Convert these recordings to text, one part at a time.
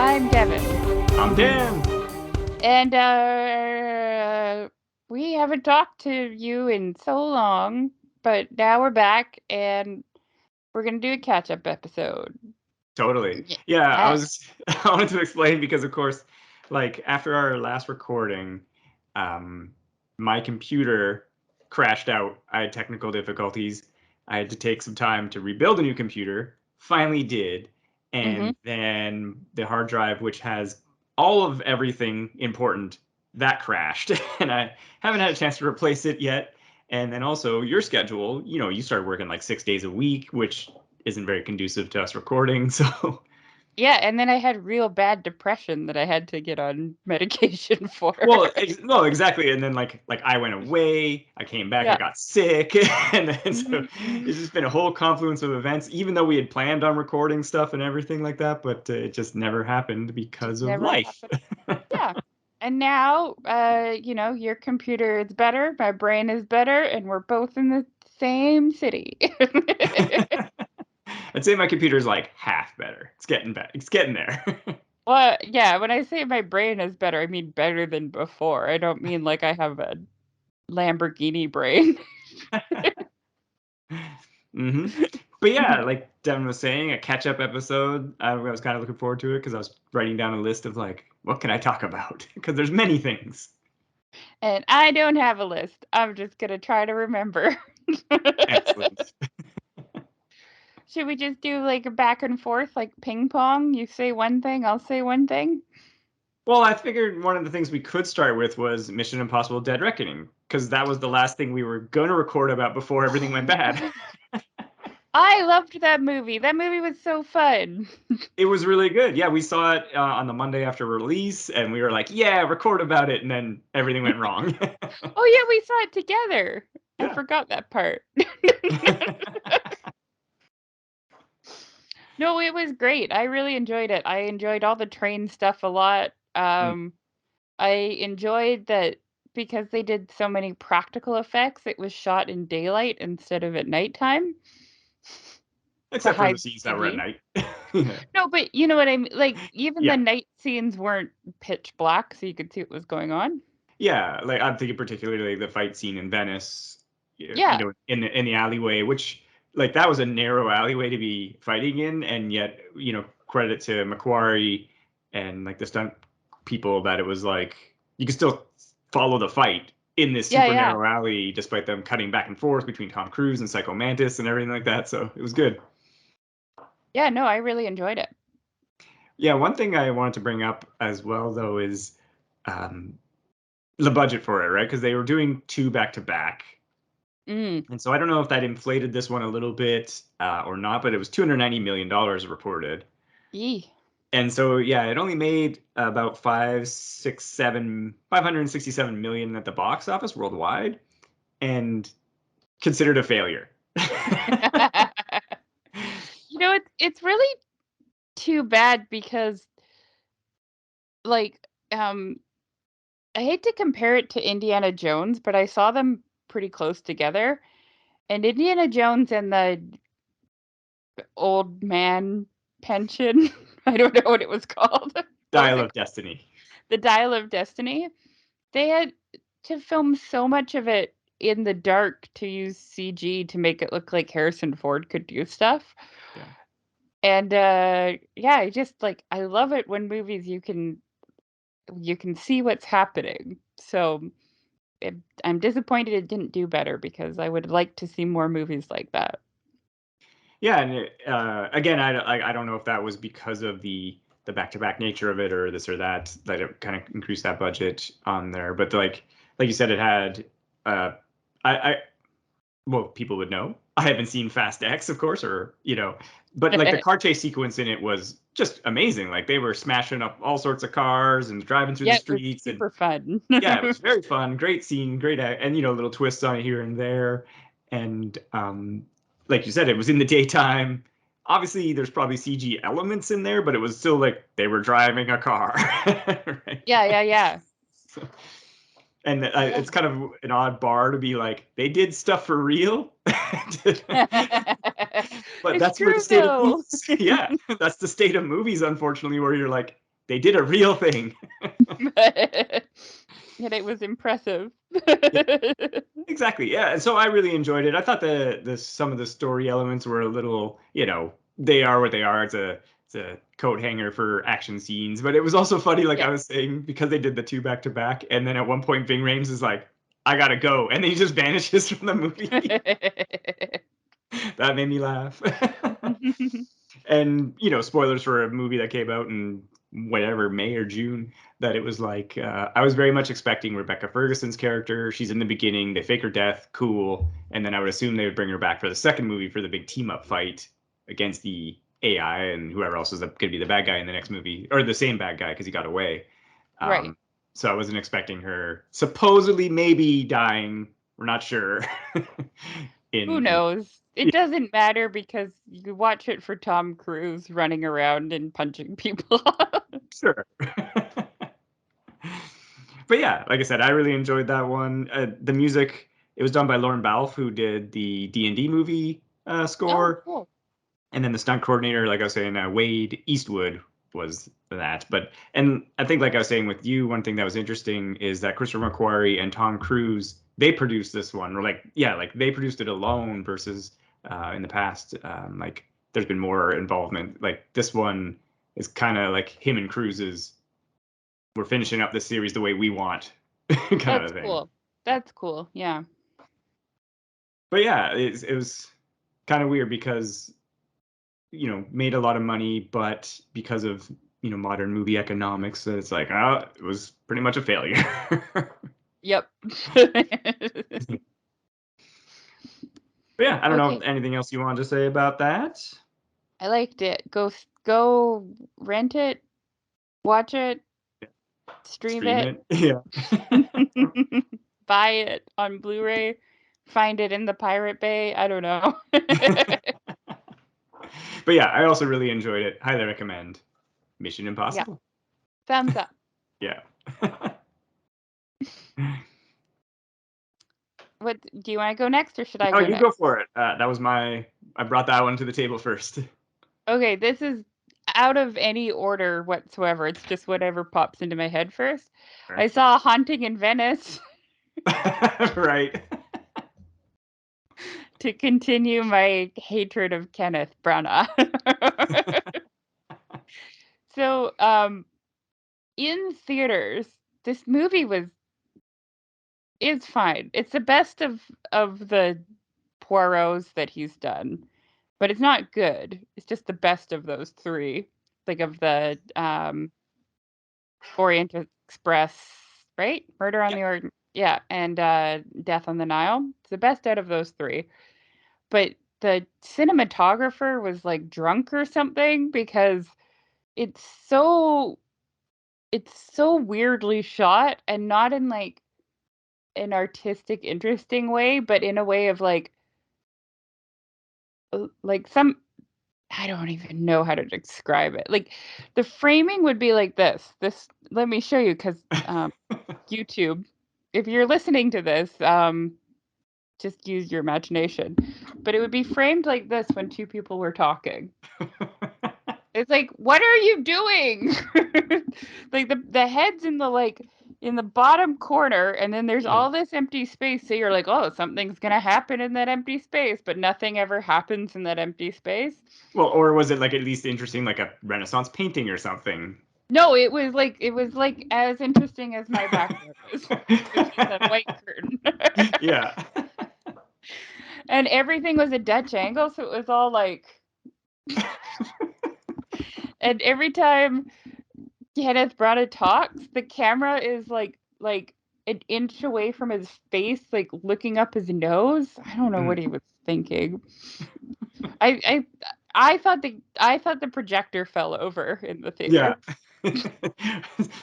I'm Devin. I'm Dan. And we haven't talked to you in so long, but now we're back and we're going to do a catch-up episode. Totally. Yeah, I Yeah. was I wanted to explain because of course, like after our last recording, um my computer crashed out. I had technical difficulties. I had to take some time to rebuild a new computer. Finally did. Mm-hmm. And then the hard drive, which has all of everything important, that crashed. And I haven't had a chance to replace it yet. And then also your schedule, you started working like 6 days a week, which isn't very conducive to us recording. So, Yeah, and then I had real bad depression that I had to get on medication for. well, exactly. And then like I went away, I came back, I Yeah. got sick, and then so it's just been a whole confluence of events. Even though we had planned on recording stuff and everything like that, but it just never happened Just because of never life. happened. Yeah. And now, your computer is better, my brain is better, and we're both in the same city. I'd say my computer's like half better. It's getting better. It's getting there. Well, yeah, when I say my brain is better, I mean better than before. I don't mean like I have a Lamborghini brain. hmm But yeah, like Devin was saying, a catch-up episode. I was kind of looking forward to it because I was writing down a list of like, what can I talk about? Because there's many things. And I don't have a list. I'm just gonna try to remember. Excellent. Should we just do like a back and forth, like ping pong? You say one thing, I'll say one thing. Well, I figured one of the things we could start with was Mission Impossible: Dead Reckoning, because that was the last thing we were going to record about before everything went bad. I loved that movie. That movie was so fun. It was really good. Yeah, we saw it on the Monday after release, and we were like, "Yeah, record about it," and then everything went wrong. Oh yeah, we saw it together. I Yeah. forgot that part. No, it was great. I really enjoyed it. I enjoyed all the train stuff a lot. Mm. I enjoyed that because they did so many practical effects, it was shot in daylight instead of at nighttime to Except for the hide scenes that were at CG. night. Yeah. No, but you know what I mean? Like, even the Yeah. night scenes weren't pitch black, so you could see what was going on. Yeah, like I'm thinking particularly the fight scene in Venice, Yeah. in the alleyway, which like that was a narrow alleyway to be fighting in, and yet credit to Macquarie and like the stunt people that it was like you could still follow the fight in this Yeah, super yeah. narrow alley, despite them cutting back and forth between Tom Cruise and Psycho Mantis and everything like that. So it was good. Yeah, no, I really enjoyed it. Yeah, one thing I wanted to bring up as well though is um, the budget for it, right? Because they were doing two back to back. Mm. And so I don't know if that inflated this one a little bit or not, but it was $290 million reported. Yee. And so, yeah, it only made about 567 million at the box office worldwide and considered a failure. It's really too bad because, like, um, I hate to compare it to Indiana Jones, but I saw them pretty close together. And Indiana Jones and the old man pension, I don't know what it was called. What was Dial it? of Destiny. The Dial of Destiny. They had to film so much of it in the dark to use CG to make it look like Harrison Ford could do stuff. Yeah. And yeah, I love it when movies you can see what's happening. So it, I'm disappointed it didn't do better because I would like to see more movies like that. Yeah, and again, I don't know if that was because of the back-to-back nature of it or this or that that it kind of increased that budget on there. But like you said, it had uh, I well, people would know. I haven't seen Fast X, of course, or but like the car chase sequence in it was just amazing. Like they were smashing up all sorts of cars and driving through the Yeah, it was streets, and super fun. yeah, it was very fun, great scene, and little twists on it here and there, and like you said, it was in the daytime. Obviously, there's probably CG elements in there, but it was still like they were driving a car, right? Yeah, yeah, yeah. And Yeah. it's kind of an odd bar to be like they did stuff for real, but It's that's where the true state of though. movies. Yeah, that's the state of movies, unfortunately, where you're like, they did a real thing. And it was impressive. Yeah, exactly. Yeah. And so I really enjoyed it. I thought the some of the story elements were a little, they are what they are. It's a coat hanger for action scenes. But it was also funny, like I Yeah. was saying, because they did the two back to back, and then at one point Ving Rhames is like, I gotta go. And then he just vanishes from the movie. That made me laugh. And spoilers for a movie that came out in whatever May or June, that it was like I was very much expecting Rebecca Ferguson's character. She's in the beginning, they fake her death, cool, and then I would assume they would bring her back for the second movie for the big team up fight against the AI and whoever else is going to be the bad guy in the next movie, or the same bad guy because he got away. Right. So I wasn't expecting her supposedly maybe dying. We're not sure. Who in knows? It doesn't matter because you watch it for Tom Cruise running around and punching people. Sure. But yeah, like I said, I really enjoyed that one. The music, it was done by Lauren Balfe, who did the D&D movie Oh, score, cool. and then the stunt coordinator, like I was saying, Wade Eastwood was that. And I think, like I was saying with you, one thing that was interesting is that Christopher McQuarrie and Tom Cruise, they produced this one, or like, yeah, like they produced it alone versus in the past, like there's been more involvement. Like this one is kind of like him and Cruise's, we're finishing up this series the way we want, kind That's of a thing. cool. That's cool. Yeah. But yeah, it was kind of weird because made a lot of money, but because of modern movie economics, it's like it was pretty much a failure. Yep. But yeah, I don't know Okay. anything else you wanted to say about that. I liked it. Go rent it, watch it, stream Stream it, it. Yeah. buy it on Blu-ray, find it in the Pirate Bay. I don't know. But yeah, I also really enjoyed it. Highly recommend. Mission Yeah. Impossible. Thumbs up. Yeah. What do you want to go next or should I Oh, go you go next? for it. That was I brought that one to the table first. Okay, this is out of any order whatsoever. It's just whatever pops into my head first. I Sure. saw Haunting in Venice Right. to continue my hatred of Kenneth Branagh. So, in theaters, this movie is fine. It's the best of the Poirots that he's done, but it's not good. It's just the best of those three, like of the Orient Express, right? Murder on Yeah. the Orient, yeah, and Death on the Nile. It's the best out of those three. But the cinematographer was like drunk or something because it's so it's so weirdly shot and not in like an artistic interesting way, but in a way of like some I don't even know how to describe it. Like the framing would be like this. This let me show you cuz YouTube. If you're listening to this, just use your imagination. But it would be framed like this when two people were talking. It's like, what are you doing? Like the head's in the in the bottom corner, and then there's Yeah. all this empty space. So you're like, oh, something's gonna happen in that empty space, but nothing ever happens in that empty space. Well, or was it like at least interesting, like a Renaissance painting or something? No, it was like as interesting as my background is, which is a white curtain. Yeah. And everything was a Dutch angle, so it was all like and every time Kenneth Branagh talks, the camera is like an inch away from his face, like looking up his nose. I don't know what Mm, he was thinking. I I I thought the projector fell over in the yeah. theater.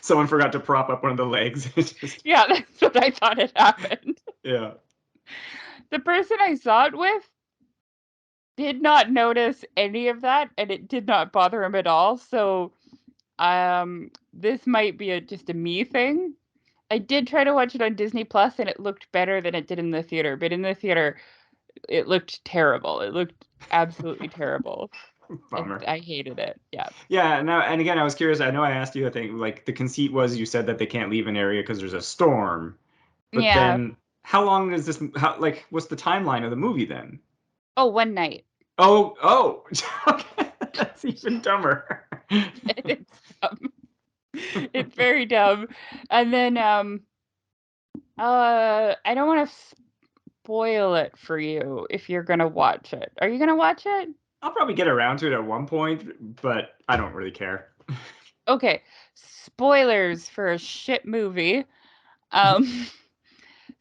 Someone forgot to prop up one of the legs. It just, Yeah, that's what I thought had happened. yeah. The person I saw it with did not notice any of that, and it did not bother him at all. So, this might be just a me thing. I did try to watch it on Disney Plus, and it looked better than it did in the theater. But in the theater, it looked terrible. It looked absolutely terrible. Bummer. I hated it. Yeah. Yeah, no, and again, I was curious. I know I asked you, I think, like the conceit was you said that they can't leave an area because there's a storm. But Yeah. then how long does this, how, like, what's the timeline of the movie then? Oh, one night. Oh, okay. That's even dumber. It's dumb. It's very dumb. And then I don't want to spoil it for you if you're gonna watch it. Are you gonna watch it? I'll probably get around to it at one point, but I don't really care. Okay. Spoilers for a shit movie. Um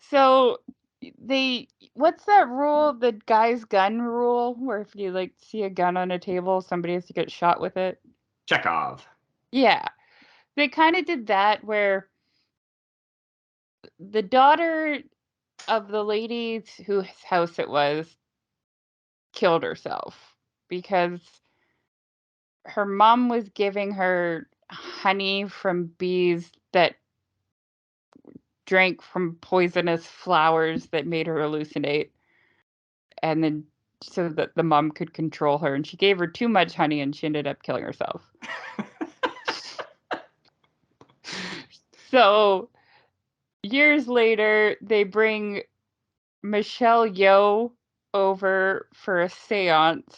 so they what's that rule? The guy's gun rule where if you like see a gun on a table, somebody has to get shot with it. Chekhov. Yeah. They kind of did that where the daughter of the lady whose house it was killed herself because her mom was giving her honey from bees that drank from poisonous flowers that made her hallucinate, and then so that the mom could control her, and she gave her too much honey and she ended up killing herself. So years later they bring Michelle Yeoh over for a seance,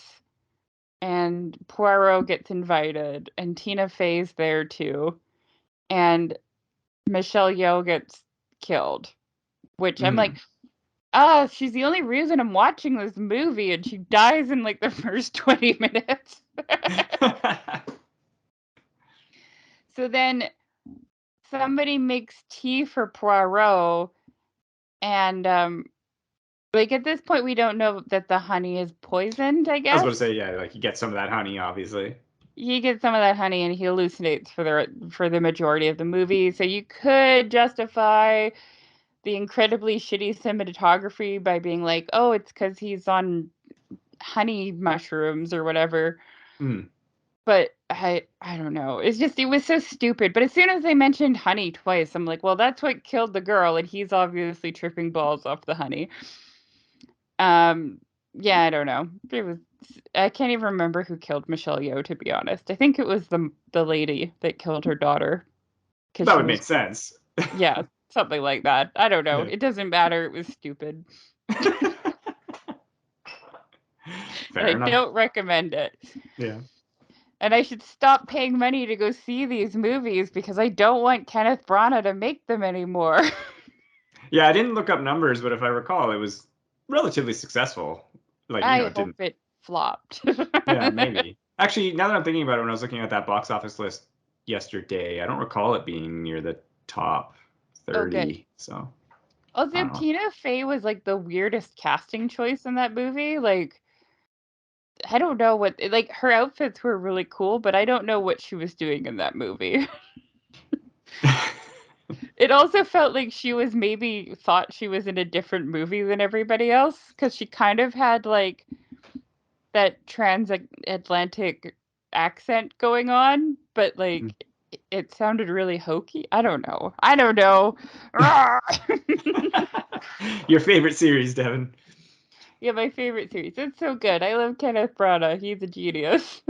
and Poirot gets invited, and Tina Fey's there too, and Michelle Yeoh gets killed, which I'm like, Mm. she's the only reason I'm watching this movie, and she dies in like the first 20 minutes. So then somebody makes tea for Poirot, and like at this point we don't know that the honey is poisoned, I I was going to say, guess. yeah, like you get some of that honey, obviously. He gets some of that honey and he hallucinates for the majority of the movie. So you could justify the incredibly shitty cinematography by being like, "Oh, it's because he's on honey mushrooms or whatever." Mm. But I don't know. It's just it was so stupid. But as soon as they mentioned honey twice, I'm like, "Well, that's what killed the girl, and he's obviously tripping balls off the honey." Um, yeah, I don't know. It was I can't even remember who killed Michelle Yeoh, to be honest. I think it was the lady that killed her daughter because That she would was make sense. yeah, something like that. I don't know. Yeah. It doesn't matter. It was stupid. And Fair I enough. don't recommend it. Yeah. And I should stop paying money to go see these movies because I don't want Kenneth Branagh to make them anymore. Yeah, I didn't look up numbers, but if I recall, it was relatively successful. Like, I it hope didn't. it flopped. Yeah, maybe. Actually, now that I'm thinking about it, when I was looking at that box office list yesterday, I don't recall it being near the top Oh, good. 30. So, I Also, don't know. Tina Fey was like the weirdest casting choice in that movie. Like, I don't know what, like, her outfits were really cool, but I don't know what she was doing in that movie. It also felt like she was maybe thought she was in a different movie than everybody else because she kind of had like that transatlantic accent going on, but like it sounded really hokey. I don't know. I don't know. Your favorite series, Devin. Yeah, my favorite series. It's so good. I love Kenneth Branagh. He's a genius.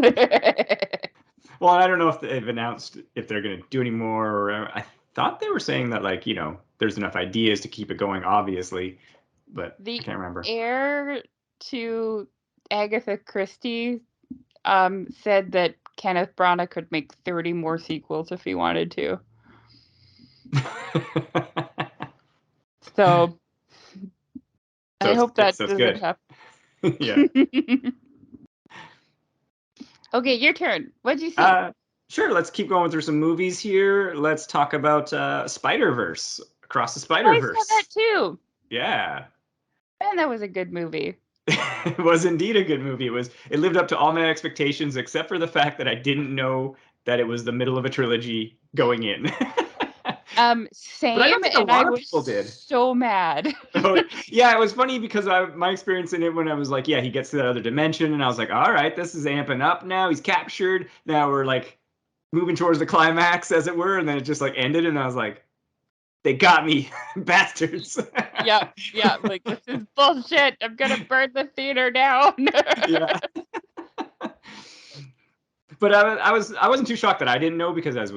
Well, I don't know if they've announced if they're going to do any more. Or I thought they were saying that, like, there's enough ideas to keep it going, obviously, but I The can't remember. heir to Agatha Christie said that Kenneth Branagh could make 30 more sequels if he wanted to. So So I it's hope that that's doesn't good. happen. Yeah. Okay, your turn. What'd you see? Uh, sure. Let's keep going through some movies here. Let's talk about Spider-Verse, Across the Oh, I saw that Spider-Verse. too. Yeah. Man, that was a good movie. It was indeed a good movie. It lived up to all my expectations, except for the fact that I didn't know that it was the middle of a trilogy going in. But I don't Same, think a and I lot of was people did. so mad. Oh, yeah, it was funny because my experience in it when I was like, yeah, he gets to that other dimension, and I was like, all right, this is amping up now. He's captured. Now we're like moving towards the climax, as it were, and then it just like ended, and I was like, they got me, bastards. Yep, yeah, like this is bullshit. I'm gonna burn the theater down. Yeah. But I wasn't too shocked that I didn't know, because as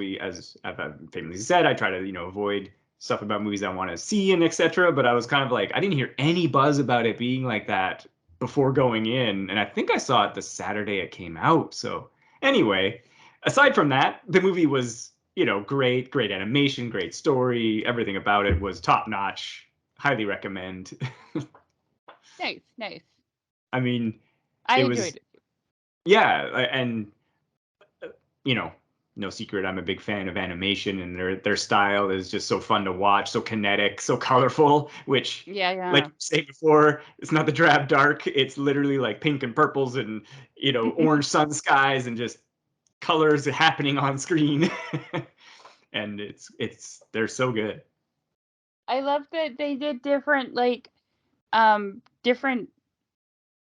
I've famously said, I try to avoid stuff about movies I want to see and etc. But I was kind of like, I didn't hear any buzz about it being like that before going in, and I think I saw it the Saturday it came out. So anyway, aside from that, the movie was great animation, great story, everything about it was top notch. Highly recommend. Nice, nice. I mean, I it enjoyed was, it. yeah, and you know, no secret, I'm a big fan of animation, and their style is just so fun to watch, so kinetic, so colorful. Which, Yeah, like yeah. you say before, it's not the drab dark. It's literally like pink and purples and orange sun skies and just colors happening on screen. And they're so good. I love that they did different different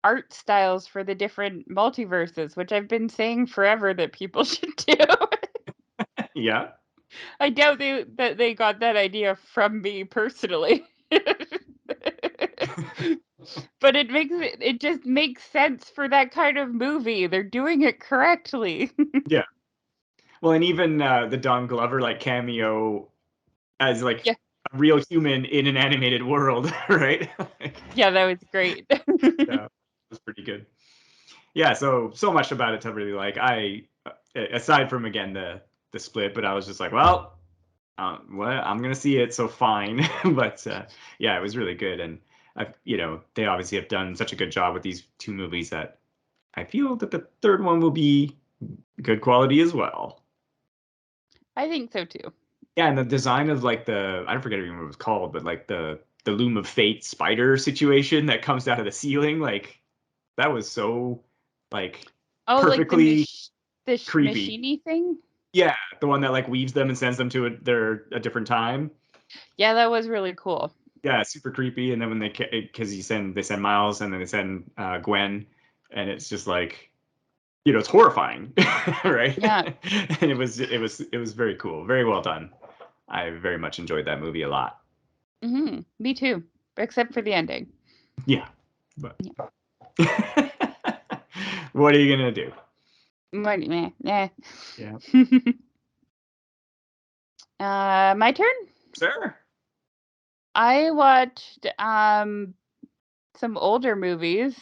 art styles for the different multiverses, which I've been saying forever that people should do. Yeah, I doubt they got that idea from me personally. But it just makes sense for that kind of movie. They're doing it correctly. yeah. Well, and even the Don Glover like cameo as like Yeah. a real human in an animated world, right? Like, Yeah, that was great. yeah, it was pretty good. Yeah, so much about it to really like. Aside from again the split, but I was just like, well, what, I'm gonna see it, so fine. But yeah, it was really good, and they obviously have done such a good job with these two movies that I feel that the third one will be good quality as well. I think so too. Yeah, and the design of like I don't forget even what it was called, but like the Loom of Fate spider situation that comes out of the ceiling, like that was so like Oh, like perfectly creepy. machiny thing? Yeah, the one that like weaves them and sends them to a different time. Yeah, that was really cool. Yeah, super creepy. And then when because they send Miles and then they send Gwen, and it's just like it's horrifying, right? Yeah. And it was very cool, very well done. I very much enjoyed that movie a lot. Me too. Except for the ending. Yeah, but Yeah. what are you gonna do? Meh, yeah. Yeah, My turn? sure. I watched some older movies.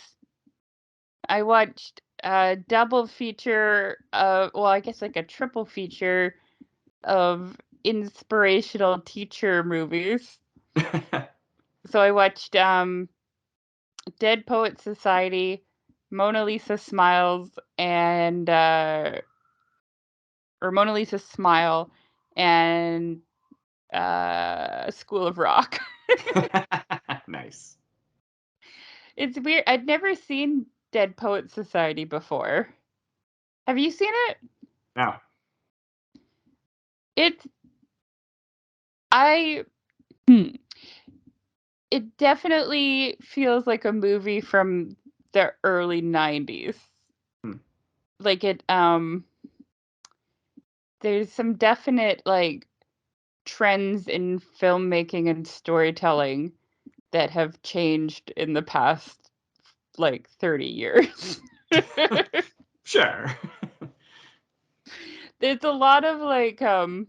I watched a double feature well, I guess like a triple feature of inspirational teacher movies. So I watched Dead Poet Society, Mona Lisa Smiles, and or Mona Lisa Smile and School of Rock. Nice. It's weird. I'd never seen Dead Poet Society before. Have you seen it? Now, It's I hmm, it definitely feels like a movie from the early 90s. hmm. Like there's some definite like trends in filmmaking and storytelling that have changed in the past like 30 years. Sure. There's a lot of like a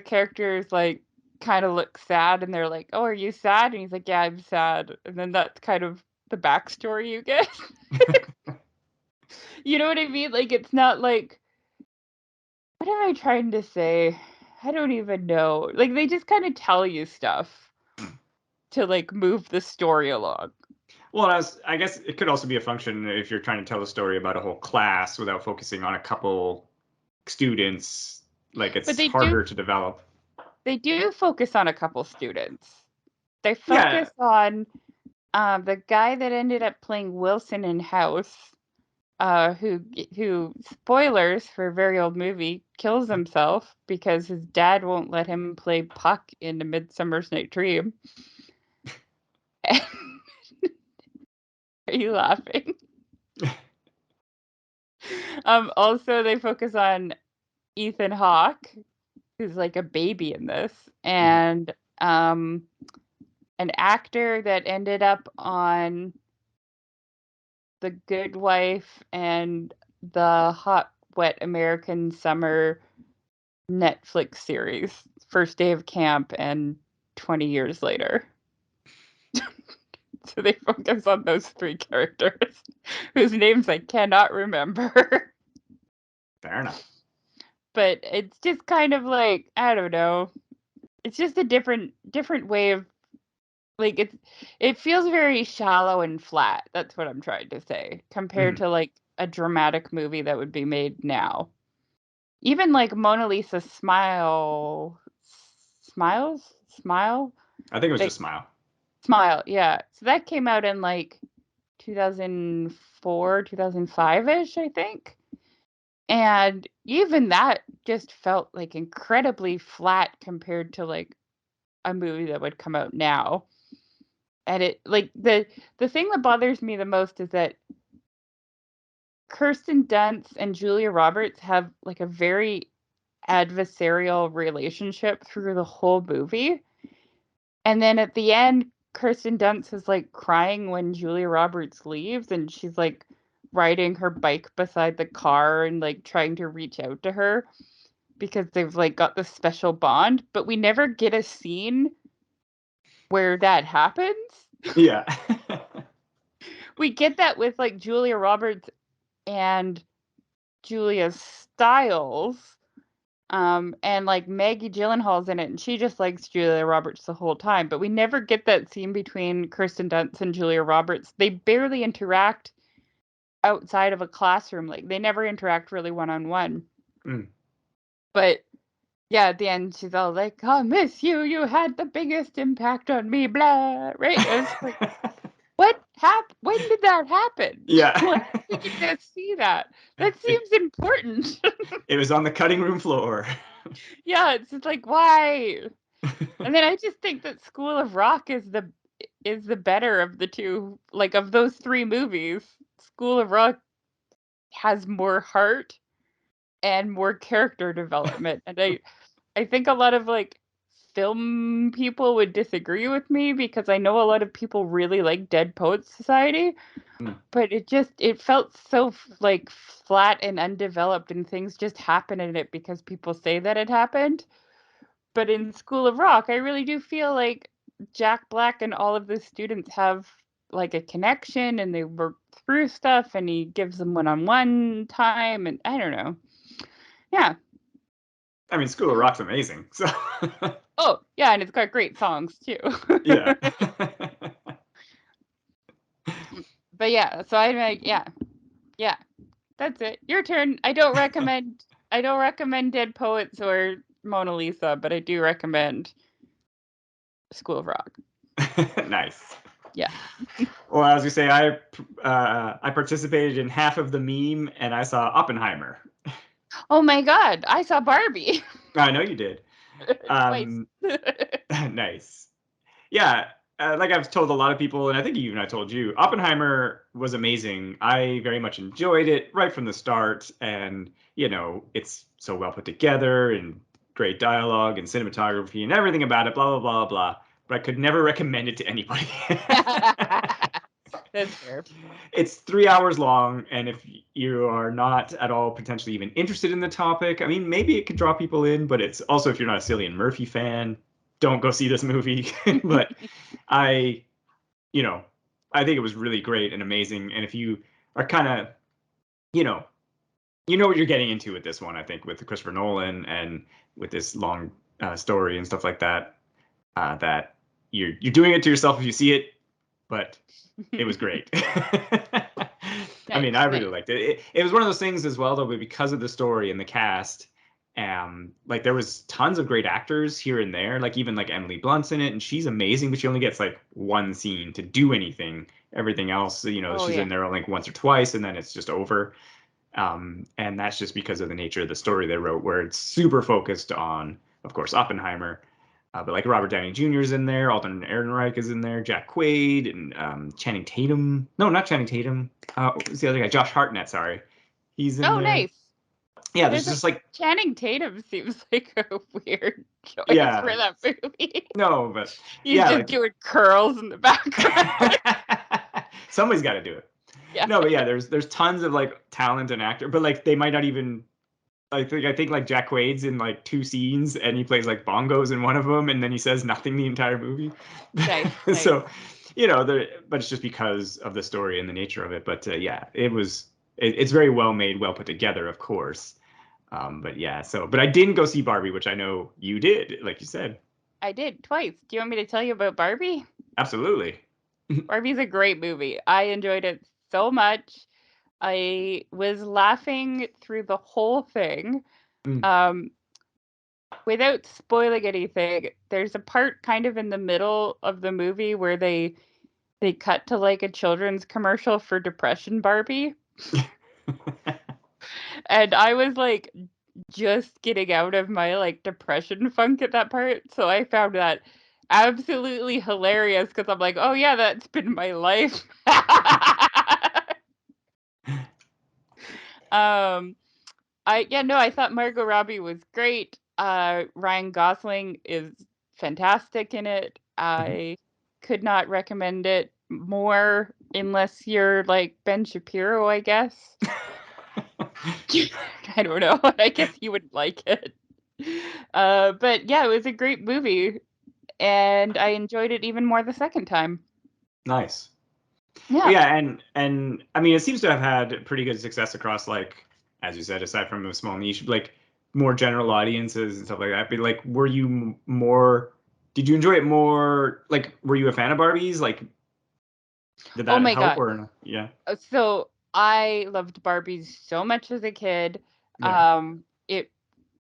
character is like kind of looks sad and they're like, "Oh, are you sad?" And he's like, "Yeah, I'm sad." And then that's kind of the backstory you get. You know what I mean? Like it's not like what am I trying to say? I don't even know. Like they just kind of tell you stuff to like move the story along. Well, I guess it could also be a function if you're trying to tell a story about a whole class without focusing on a couple students. Like But it's harder to develop. they do focus on a couple students. They Yeah, focus on the guy that ended up playing Wilson in House, who spoilers for a very old movie kills himself because his dad won't let him play Puck in A Midsummer's Night Dream. Are you laughing? Also, they focus on Ethan Hawke, who's like a baby in this, mhm. and um, an actor that ended up on The Good Wife and the Hot Wet American Summer Netflix series, First Day of Camp and 20 Years Later. So they focus on those three characters whose names I cannot remember. Fair enough. But it's just kind of like, I don't know. It's just a different way of like it feels very shallow and flat. That's what I'm trying to say compared Mhm. to like a dramatic movie that would be made now. Even like Mona Lisa Smile? I think it was Like just Smile. Smile, yeah. So that came out in like 2004, 2005-ish, I think. And even that just felt like incredibly flat compared to like a movie that would come out now. And it like the thing that bothers me the most is that Kirsten Dunst and Julia Roberts have like a very adversarial relationship through the whole movie. And then at the end, Kirsten Dunst is like crying when Julia Roberts leaves and she's like riding her bike beside the car and like trying to reach out to her because they've like got this special bond, but we never get a scene where that happens. Yeah. We get that with like Julia Roberts and Julia Stiles. And like Maggie Gyllenhaal's in it, and she just likes Julia Roberts the whole time. But we never get that scene between Kirsten Dunst and Julia Roberts. They barely interact outside of a classroom. Like they never interact really one on one. Mm. But yeah, at the end, she's all like, "I miss you. You had the biggest impact on me." Blah. Right? And it's like, what happened? When did that happen? Yeah. Why don't we get to see that? That it, seems important. it was on the cutting room floor. Yeah, it's just like why? And then I just think that School of Rock is the better of the two, like of those three movies. School of Rock has more heart and more character development. And I think a lot of like film people would disagree with me because I know a lot of people really like Dead Poets Society, Mm. but it felt so like flat and undeveloped and things just happen in it because people say that it happened. But in School of Rock, I really do feel like Jack Black and all of the students have like a connection and they work through stuff and he gives them one-on-one time and I don't know. Yeah. I mean, School of Rock's amazing. So, Oh, yeah, and it's got great songs too. yeah. But yeah, so I'm like, yeah, yeah, that's it. Your turn. I don't recommend Dead Poets or Mona Lisa, but I do recommend School of Rock. Nice. Yeah. Well, as you say, I participated in half of the meme, and I saw Oppenheimer. Oh my God, I saw Barbie I know you did. twice. Nice. Yeah, like I've told a lot of people, and I think even I told you, Oppenheimer was amazing. I very much enjoyed it right from the start, and it's so well put together and great dialogue and cinematography and everything about it, blah blah blah blah. But I could never recommend it to anybody. That's fair. It's 3 hours long, and if you are not at all potentially even interested in the topic, I mean, maybe it could draw people in, but it's also if you're not a Cillian Murphy fan, don't go see this movie. But I, you know, I think it was really great and amazing. And if you are kind of, you know, you know what you're getting into with this one, I think, with Christopher Nolan and with this long story and stuff like that, that you're doing it to yourself if you see it, but it was great. I mean, Nice, I really nice. liked it. It was one of those things as well, though, but because of the story and the cast, like there was tons of great actors here and there. Like even like Emily Blunt's in it, and she's amazing, but she only gets like one scene to do anything. Everything else, Oh she's yeah. in there like once or twice, and then it's just over. And that's just because of the nature of the story they wrote, where it's super focused on, of course, Oppenheimer. But like Robert Downey Jr. is in there, Alden Ehrenreich is in there, Jack Quaid, and Channing Tatum. No, not Channing Tatum. What was the other guy? Josh Hartnett, sorry. He's in Oh, there. nice. Yeah, there's There's a just like, Channing Tatum seems like a weird choice for yeah, that movie. no, but He's yeah, just like doing curls in the background. somebody's got to do it. Yeah. No, but yeah, there's tons of like talent and actor, but like they might not even. I think like Jack Quaid's in like two scenes, and he plays like bongos in one of them, and then he says nothing the entire movie. Nice, So, nice. but it's just because of the story and the nature of it. But yeah, it's very well made, well put together, of course. But yeah, but I didn't go see Barbie, which I know you did, like you said. I did twice. Do you want me to tell you about Barbie? Absolutely. Barbie's a great movie. I enjoyed it so much. I was laughing through the whole thing. Mm. Um, without spoiling anything, there's a part kind of in the middle of the movie where they cut to like a children's commercial for Depression Barbie, and I was like just getting out of my like depression funk at that part, so I found that absolutely hilarious because I'm like, oh yeah, that's been my life. um, I thought Margot Robbie was great. Ryan Gosling is fantastic in it. Mhm. I could not recommend it more unless you're like Ben Shapiro, I guess. I don't know. I guess you would like it. But yeah, it was a great movie, and I enjoyed it even more the second time. Nice. Yeah. Yeah, and I mean, it seems to have had pretty good success across like, as you said, aside from a small niche, like more general audiences and stuff like that. But like, were you more? Did you enjoy it more? Like, were you a fan of Barbies? Like, did Oh that my help God. or no? Yeah, So I loved Barbies so much as a kid. yeah, It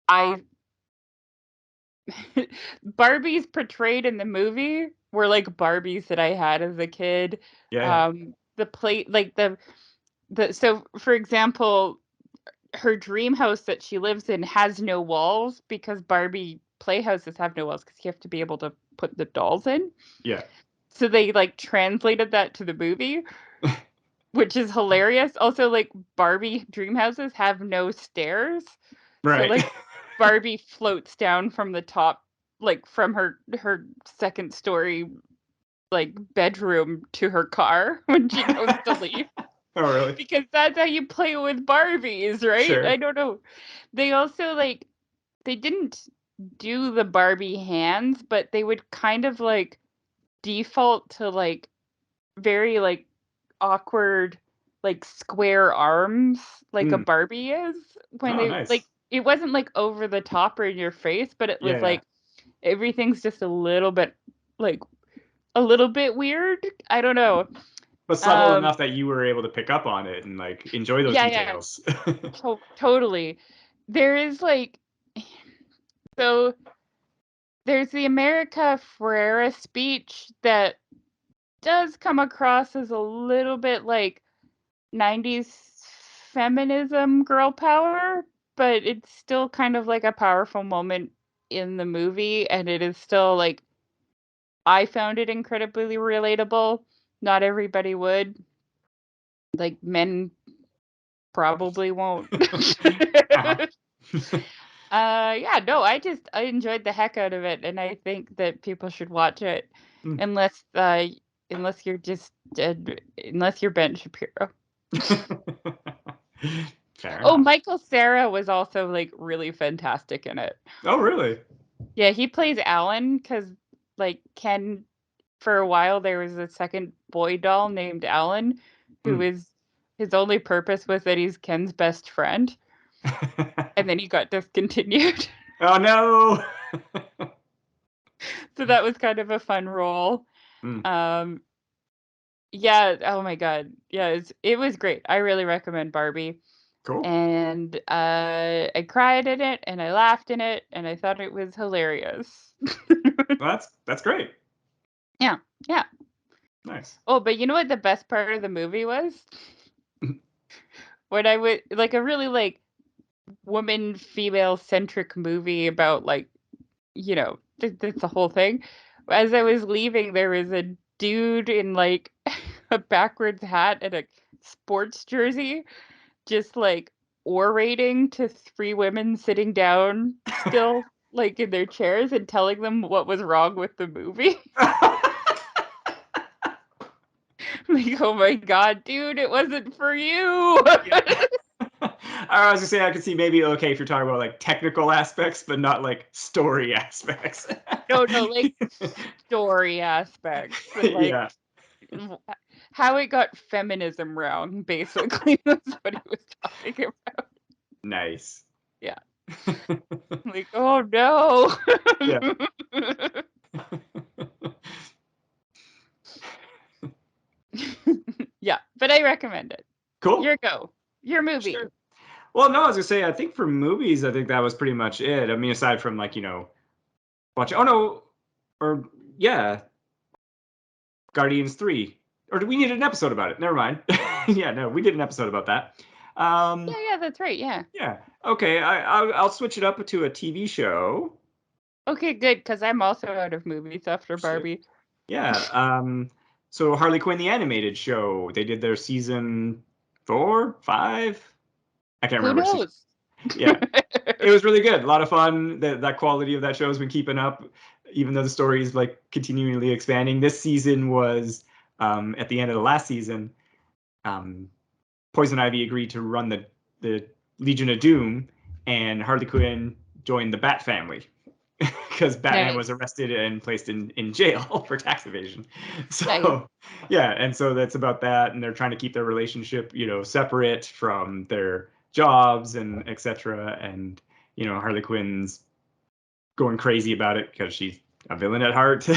I Barbies portrayed in the movie were like Barbies that I had as a kid. yeah, yeah, The plate, like the so for example, her dream house that she lives in has no walls because Barbie playhouses have no walls because you have to be able to put the dolls in. yeah. So they like translated that to the movie, which is hilarious. Also, like Barbie dream houses have no stairs. So Right. like Barbie floats down from the top, like from her second story like bedroom to her car when she goes to leave. Oh, really? Because that's how you play with Barbies, right? I Sure. don't know. They also like they didn't do the Barbie hands, but they would kind of like default to like very like awkward like square arms like a Mm. Barbie is when Oh, they like nice. it wasn't like over the top or in your face, but it Yeah, was yeah. like everything's just like a little bit weird. I don't know. But subtle Um enough that you were able to pick up on it and like enjoy those yeah, yeah, details. totally. There is like so there's the America Ferrera speech that does come across as a little bit like 90s feminism girl power, but it's still kind of like a powerful moment in the movie, and it is still like I found it incredibly relatable. Not everybody would. Like men probably won't. Uh-huh. Yeah, no, I enjoyed the heck out of it, and I think that people should watch it Mm. unless unless you're just unless you're Ben Shapiro. Fair Oh, enough. Michael Cera was also like really fantastic in it. Oh, really? Yeah, he plays Alan because like Ken for a while there was a second boy doll named Alan who Mm. is his only purpose was that he's Ken's best friend, and then he got discontinued. Oh no. So that was kind of a fun role. Mm. Um, yeah, oh my God. Yeah, it was great. I really recommend Barbie. Cool. And I cried in it and I laughed in it and I thought it was hilarious. Well, that's great. Yeah, yeah. Nice. Oh, but you know what the best part of the movie was? When I would like a really like woman female centric movie about like that's the whole thing. As I was leaving, there was a dude in like a backwards hat and a sports jersey, just like orating to three women sitting down still, like in their chairs, and telling them what was wrong with the movie. Like, oh my god, dude, it wasn't for you. Yeah. I was gonna say I could see maybe okay if you're talking about like technical aspects, but not like story aspects. No, no, like story aspects and like Yeah, how it got feminism wrong, basically. That's what he was talking about. nice. Yeah. Like, oh no. Yeah. Yeah, but I recommend it. Cool. Your go. Your movie. Sure. Well, no, I was gonna say I think for movies, I think that was pretty much it. I mean, aside from like watch. Oh no, or yeah, Guardians 3. Or do we need an episode about it? Never mind. Yeah, no, we did an episode about that. Yeah, Um, yeah, that's right. Yeah. yeah. Okay, I'll switch it up to a TV show. Okay, good, because I'm also out of movies after Sure. Barbie. Yeah. So Harley Quinn the animated show, they did their season 4, 5. I can't Who remember. knows? Yeah. It was really good. A lot of fun. That quality of that show has been keeping up, even though the story is like continually expanding. This season was at the end of the last season. Um, Poison Ivy agreed to run the Legion of Doom, and Harley Quinn joined the Bat family because Batman was Nice. arrested and placed in jail for tax evasion. Nice. So yeah, and so that's about that, and they're trying to keep their relationship, separate from their jobs and etc. And Harley Quinn's going crazy about it because she's a villain at heart,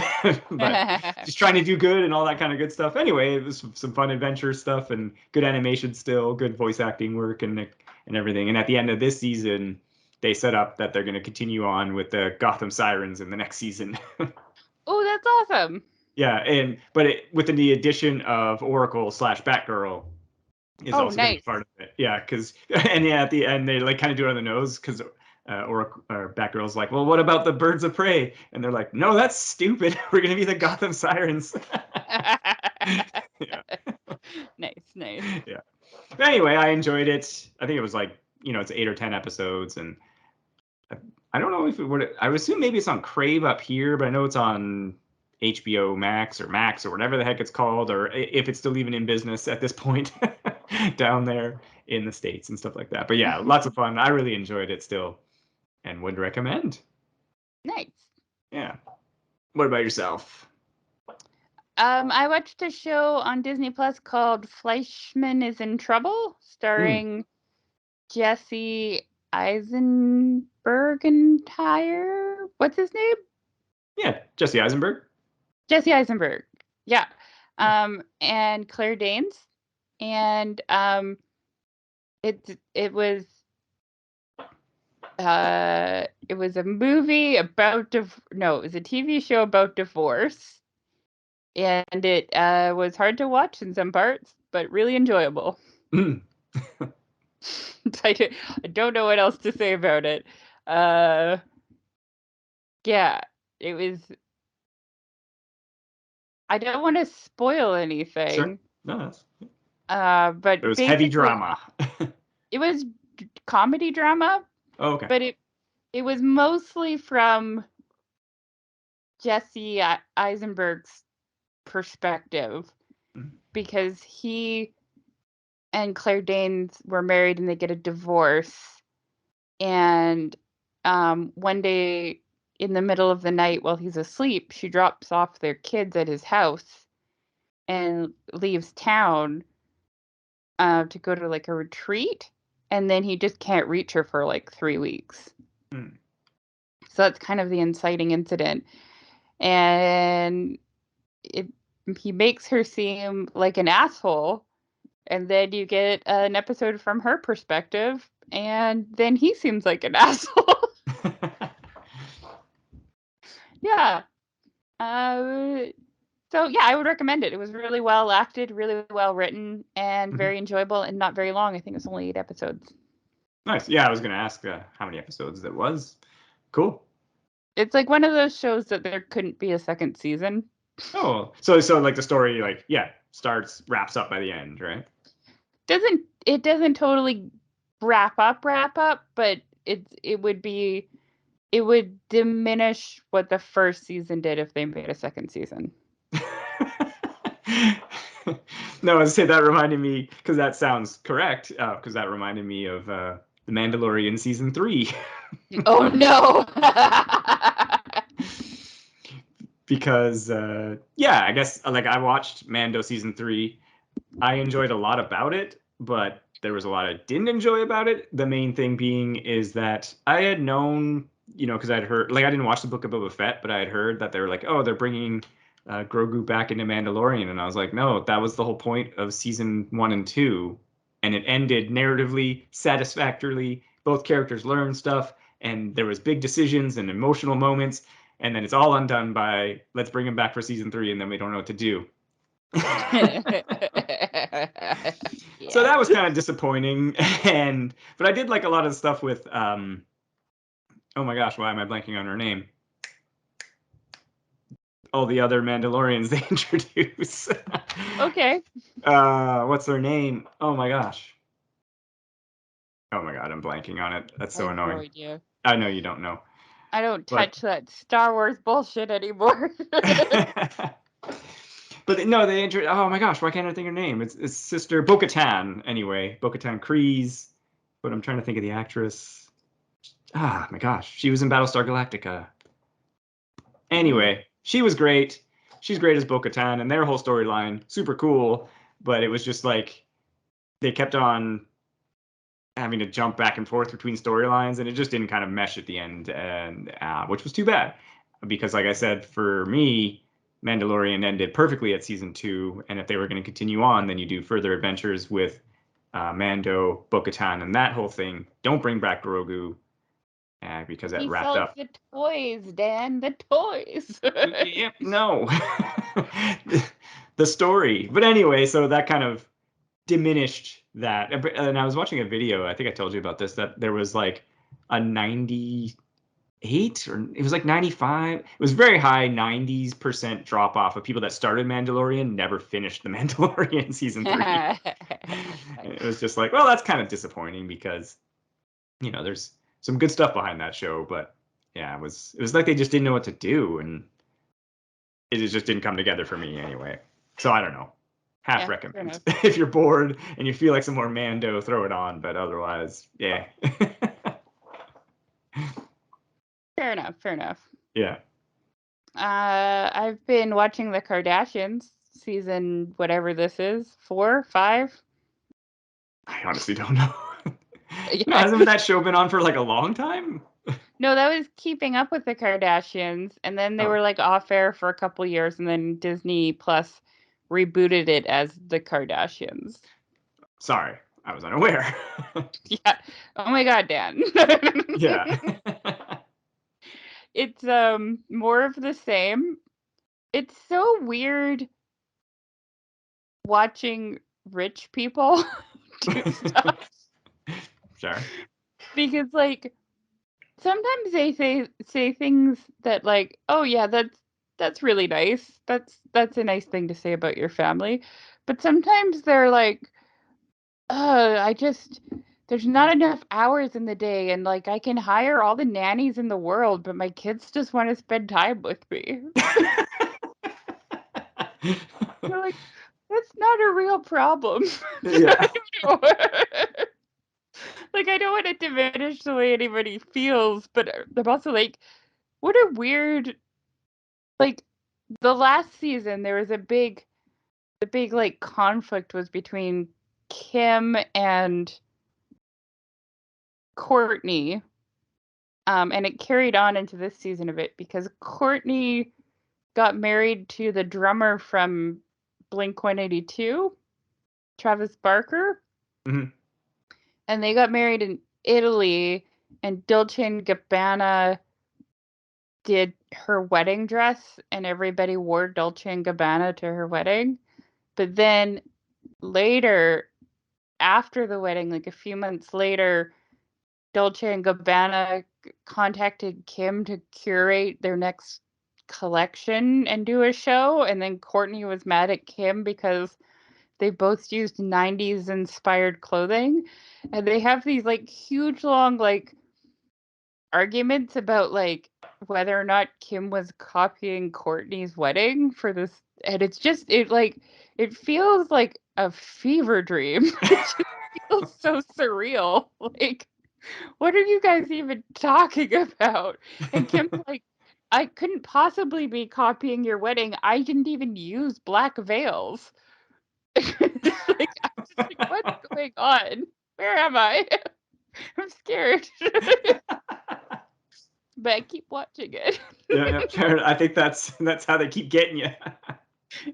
but she's trying to do good and all that kind of good stuff. Anyway, it was some fun adventure stuff and good animation still, good voice acting work and everything. And at the end of this season, they set up that they're going to continue on with the Gotham Sirens in the next season. Oh, that's awesome. Yeah, but with the addition of Oracle slash Batgirl is Oh, also going to be nice. part of it. Yeah, because and yeah, at the end they like kind of do it on the nose because or Batgirl's like, well, what about the Birds of Prey? And they're like, no, that's stupid. We're going to be the Gotham Sirens. Yeah, Nice, nice. yeah. But anyway, I enjoyed it. I think it was like it's 8 or 10 episodes, and I don't know if it would. I would assume maybe it's on Crave up here, but I know it's on HBO Max or Max or whatever the heck it's called, or if it's still even in business at this point down there in the States and stuff like that. But yeah, lots of fun. I really enjoyed it still and would recommend. Nice. Yeah. What about yourself? I watched a show on Disney Plus called Fleischman is in Trouble, Mm, starring Jesse Eisenberg. What's his name? yeah, Jesse Eisenberg. Jesse Eisenberg. Yeah. Yeah. And Claire Danes. And it was it was a movie about no, it was a TV show about divorce. And it was hard to watch in some parts, but really enjoyable. Mm, I don't know what else to say about it. Uh, yeah, it was. I don't want to spoil sure. anything, No, it but was heavy basically, drama. it was comedy drama, Oh, okay. but it was mostly from Jesse Eisenberg's perspective Mm, because he and Claire Danes were married and they get a divorce. And one day in the middle of the night while he's asleep, she drops off their kids at his house and leaves town to go to like a retreat. And then he just can't reach her for like 3 weeks. mm. So that's kind of the inciting incident. And it, he makes her seem like an asshole. And then you get an episode from her perspective. And then he seems like an asshole. Yeah. Uh, so yeah, I would recommend it. It was really well acted, really well written, and Mhm. very enjoyable, and not very long. I think it's only 8 episodes. Nice. Yeah, I was gonna ask how many episodes that was. Cool. It's like one of those shows that there couldn't be a second season. Oh, so like the story, like yeah, starts wraps up by the end, right? Doesn't totally wrap up, but it would diminish what the first season did if they made a second season. No, I say that reminded me because that sounds correct. Because that reminded me of the Mandalorian season 3. Oh no. Because yeah, I guess like I watched Mando season 3. I enjoyed a lot about it, but there was a lot I didn't enjoy about it. The main thing being is that I had known, because I'd heard, like, I didn't watch the Book of Boba Fett, but I had heard that they were like, oh, they're bringing Grogu back into Mandalorian. And I was like, no, that was the whole point of season 1 and 2. And it ended narratively, satisfactorily. Both characters learned stuff, and there was big decisions and emotional moments. And then it's all undone by let's bring him back for season 3, and then we don't know what to do. So Yeah. that was kind of disappointing. And but I did like a lot of stuff with oh my gosh, why am I blanking on her name? All the other Mandalorians they introduce. Okay. What's her name? Oh my gosh. Oh my god, I'm blanking on it. That's I so have no annoying. idea. I know you don't know. I don't But touch that Star Wars bullshit anymore. but no, they intro oh my gosh, why can't I think of her name? It's Sister Bo-Katan anyway. Bo-Katan Kryze. But I'm trying to think of the actress. Ah, my gosh. She was in Battlestar Galactica. Mm. Anyway, she was great. She's great as Bo-Katan, and their whole storyline super cool. But it was just like they kept on having to jump back and forth between storylines, and it just didn't kind of mesh at the end, and which was too bad. Because, like I said, for me, Mandalorian ended perfectly at season 2, and if they were going to continue on, then you do further adventures with Mando, Bo-Katan, and that whole thing. Don't bring back Grogu because that He wrapped sells up. the toys, Dan, the toys. Yep, no. The story. But anyway, so that kind of diminished that. And I was watching a video, I think I told you about this, that there was like a 98 or it was like 95. It was very high 90% drop off of people that started Mandalorian never finished the Mandalorian season 3. And it was just like, well, that's kind of disappointing because there's some good stuff behind that show, but yeah, it was like they just didn't know what to do, and it just didn't come together for me anyway. So I don't know. Half Yeah, fair recommend. enough. If you're bored and you feel like some more Mando, throw it on. But otherwise, yeah. Fair enough. Fair enough. Yeah. I've been watching the Kardashians season whatever this is, 4, 5. I honestly don't know. No, Yeah. hasn't that show been on for like a long time? No, that was Keeping Up with the Kardashians, and then they Oh, were like off air for a couple years, and then Disney Plus rebooted it as the Kardashians. sorry. I was unaware. Yeah. Oh my God, Dan. Yeah. It's more of the same. It's so weird watching rich people do stuff Sure. because like sometimes they say things that like, "Oh yeah, that's really nice. That's a nice thing to say about your family." But sometimes they're like, I just there's not enough hours in the day and like I can hire all the nannies in the world, but my kids just want to spend time with me." You're like, "That's not a real problem." Yeah. Like, I don't want to diminish the way anybody feels, but I'm also like, what a weird, like, the last season, there was the big, like, conflict was between Kim and Courtney. And it carried on into this season a bit because Courtney got married to the drummer from Blink 182, Travis Barker, Mhm. and they got married in Italy, and Dolce& and Gabbana did her wedding dress, and everybody wore Dolce& and Gabbana to her wedding. But then later, after the wedding, like a few months later, Dolce& and Gabbana contacted Kim to curate their next collection and do a show, and then Courtney was mad at Kim because they both used 90s inspired clothing, and they have these like huge long like arguments about like whether or not Kim was copying Courtney's wedding for this, and it's just it feels like a fever dream. It just feels so surreal. Like, what are you guys even talking about? And Kim's like, I couldn't possibly be copying your wedding. I didn't even use black veils. It's like I'm just like, what's going on? Where am I? I'm scared. But I keep watching it. Yeah, yeah, fair. I think that's how they keep getting you.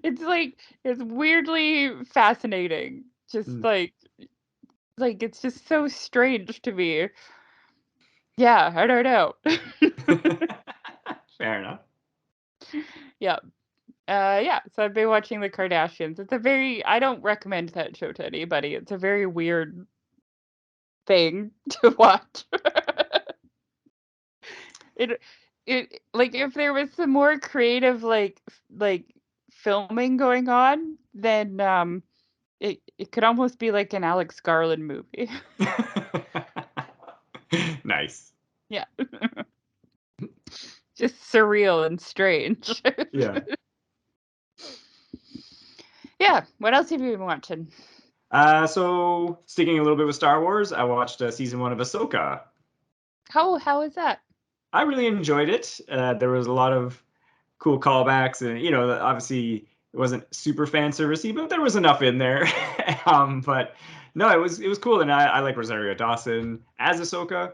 It's like it's weirdly fascinating. Just like it's just so strange to me. Yeah, I don't know. Fair enough. Yeah. Yeah, so I've been watching The Kardashians. It's a very I don't recommend that show to anybody. It's a very weird thing to watch. It like if there was some more creative like filming going on, then it could almost be like an Alex Garland movie. Nice. Yeah. Just surreal and strange. Yeah. Yeah, what else have you been watching? So sticking a little bit with Star Wars, I watched season 1 of Ahsoka. How is that? I really enjoyed it. There was a lot of cool callbacks, and obviously it wasn't super fan servicey, but there was enough in there. But no, it was cool, and I like Rosario Dawson as Ahsoka.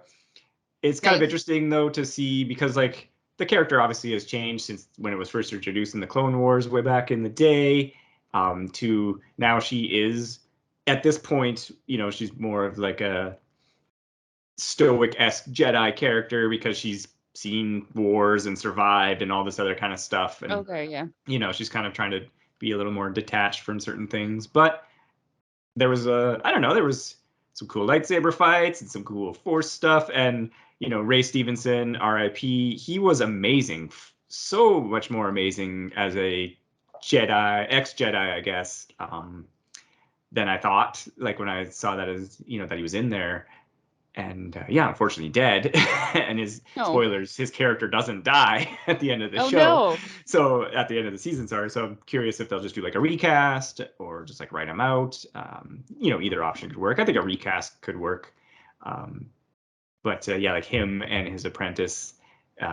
It's kind of Nice. interesting though to see because like the character obviously has changed since when it was first introduced in the Clone Wars way back in the day, to now she is at this point, she's more of like a stoic-esque Jedi character because she's seen wars and survived and all this other kind of stuff. And, Okay, yeah. she's kind of trying to be a little more detached from certain things. But I don't know, there was some cool lightsaber fights and some cool Force stuff. And, Ray Stevenson, RIP, he was amazing. So much more amazing as a Jedi, ex-Jedi, I guess, than I thought. Like when I saw that that he was in there and yeah, unfortunately dead. And his No. spoilers, his character doesn't die at the end of the Oh show. no. So at the end of the season, sorry. So I'm curious if they'll just do like a recast or just like write him out. Either option could work. I think a recast could work. Um, but yeah, like him and his apprentice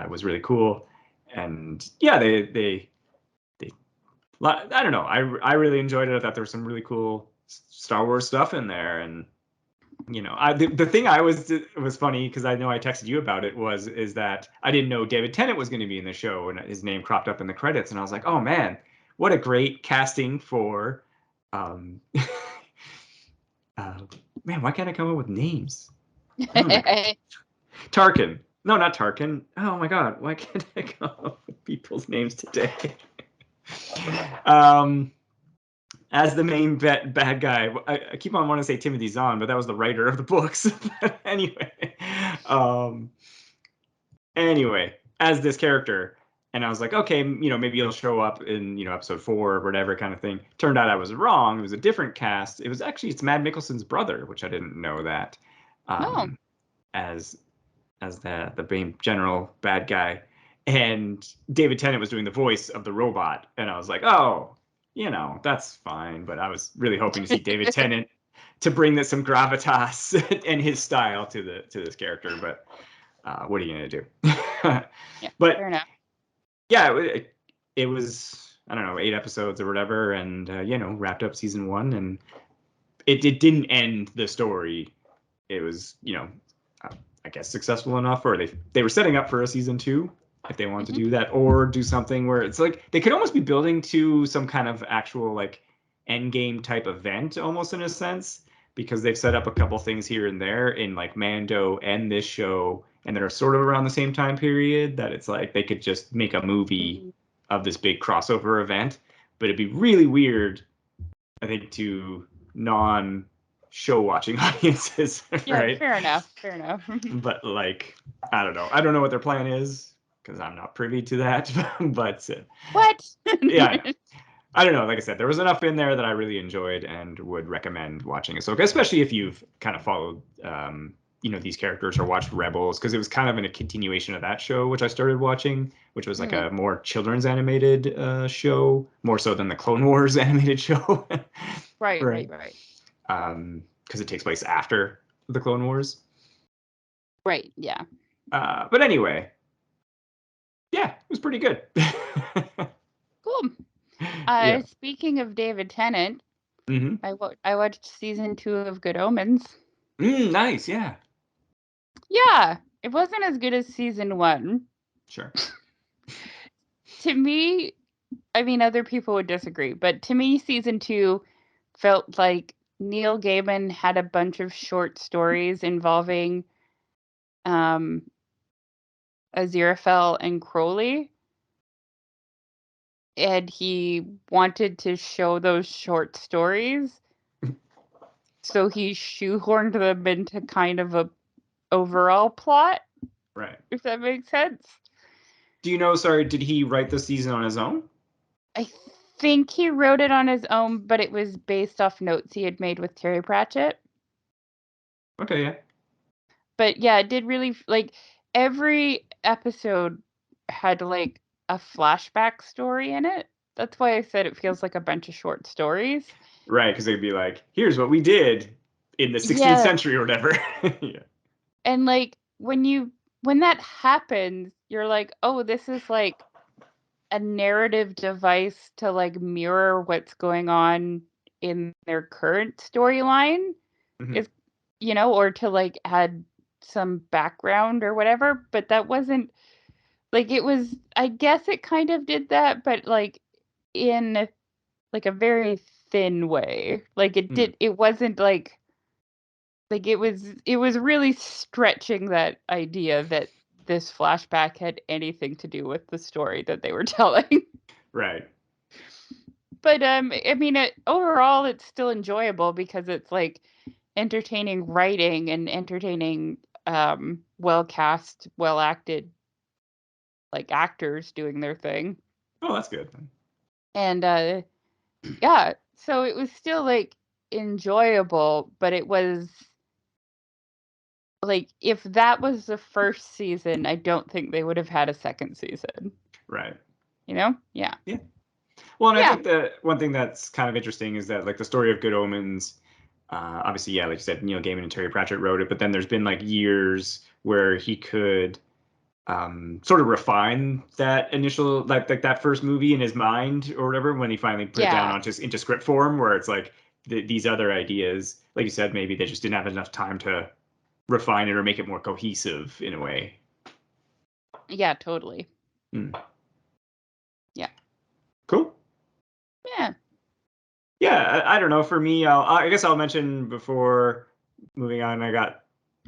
was really cool. And yeah, they I don't know. I really enjoyed it. I thought there was some really cool Star Wars stuff in there, and the thing was funny because I know I texted you about it is that I didn't know David Tennant was going to be in the show and his name cropped up in the credits and I was like, oh man, what a great casting for, um, uh, man, why can't I come up with names? Oh my god, Tarkin. No, not Tarkin. Oh my god, why can't I come up with people's names today? um, as the main bad guy. I keep on wanting to say Timothy Zahn, but that was the writer of the books. Anyway, um, anyway, as this character, and I was like, okay, maybe he'll show up in episode 4 or whatever kind of thing. Turned out I was wrong. It was a different cast. It's Mad Mikkelsen's brother, which I didn't know that, Oh. as the main general bad guy. And David Tennant was doing the voice of the robot, and I was like, oh, that's fine. But I was really hoping to see David Tennant to bring some gravitas and his style to this character. But what are you gonna do? Yeah, fair But enough. yeah, it was, I don't know, 8 episodes or whatever, and wrapped up season 1, and it didn't end the story. It was I guess successful enough, or they were setting up for a season 2 if they wanted to Hmm. do that, or do something where it's like they could almost be building to some kind of actual like end game type event, almost in a sense, because they've set up a couple things here and there in like Mando and this show, and that are sort of around the same time period. That it's like they could just make a movie of this big crossover event, but it'd be really weird, I think, to non show watching audiences, Yeah, right? fair enough. Fair enough. But like, I don't know. I don't know what their plan is because I'm not privy to that. But What? yeah, I know. I don't know. Like I said, there was enough in there that I really enjoyed and would recommend watching Ahsoka, especially if you've kind of followed these characters or watched Rebels, because it was kind of in a continuation of that show, which I started watching, which was like Mm. a more children's animated show, more so than the Clone Wars animated show. Right, right, Right. right. Because it takes place after the Clone Wars. Right, yeah. But anyway, yeah, it was pretty good. Cool. Yeah. Speaking of David Tennant, Hmm. I watched season 2 of Good Omens. Nice. Yeah. Yeah, it wasn't as good as season 1. Sure. To me, I mean, other people would disagree, but to me, season 2 felt like Neil Gaiman had a bunch of short stories involving um, Aziraphale and Crowley, and he wanted to show those short stories, so he shoehorned them into kind of a overall plot, Right. if that makes sense. Do you know, sorry, did he write the season on his own? I think he wrote it on his own, but it was based off notes he had made with Terry Pratchett. Okay, yeah. But yeah, it did really like every episode had like a flashback story in it. That's why I said it feels like a bunch of short stories. Right, because they'd be like, here's what we did in the 16th Yeah, century or whatever. Yeah. and like when that happens, you're like, "Oh, this is like a narrative device to like mirror what's going on in their current storyline." Hmm. Is or to like add some background or whatever, but that wasn't like it was I guess it kind of did that, but like in like a very thin way. Like it wasn't like it was really stretching that idea that this flashback had anything to do with the story that they were telling. Right. But I mean overall it's still enjoyable because it's like entertaining writing and entertaining well cast, well acted like actors doing their thing. Oh, that's good. And yeah, so it was still like enjoyable, but it was like if that was the first season, I don't think they would have had a second season. Right. Yeah. Yeah. Well, and I Yeah. think that one thing that's kind of interesting is that like the story of Good Omens, obviously, yeah, like you said, Neil Gaiman and Terry Pratchett wrote it, but then there's been like years where he could sort of refine that initial like that first movie in his mind or whatever when he finally put it down Yeah. on just into script form, where it's like these other ideas, like you said, maybe they just didn't have enough time to refine it or make it more cohesive in a way. Yeah, totally. Mm. Yeah. Cool. Yeah. Yeah, I don't know. For me, I guess I'll mention before moving on.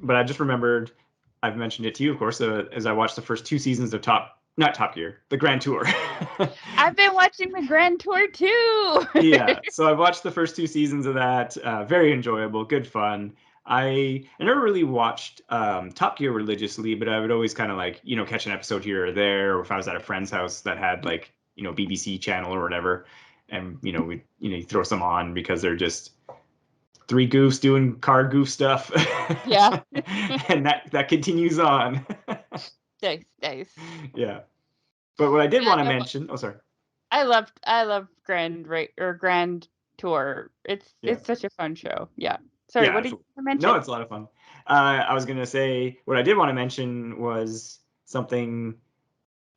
But I just remembered. I've mentioned it to you, of course, as I watched the first two seasons of not Top Gear, the Grand Tour. I've been watching the Grand Tour too. Yeah, so I watched the first two seasons of that. Very enjoyable, good fun. I never really watched Top Gear religiously, but I would always kind of like catch an episode here or there, or if I was at a friend's house that had like BBC channel or whatever, and we you throw some on because they're just three goofs doing car goof stuff, Yeah. and that continues on. Nice, nice. Yeah, but what I did Yeah, want to no, mention, oh sorry, I love Grand Tour. yeah. It's such a fun show. Yeah. Sorry, Yeah, what did absolutely. you mention? No, it's a lot of fun. I was gonna say what I did want to mention was something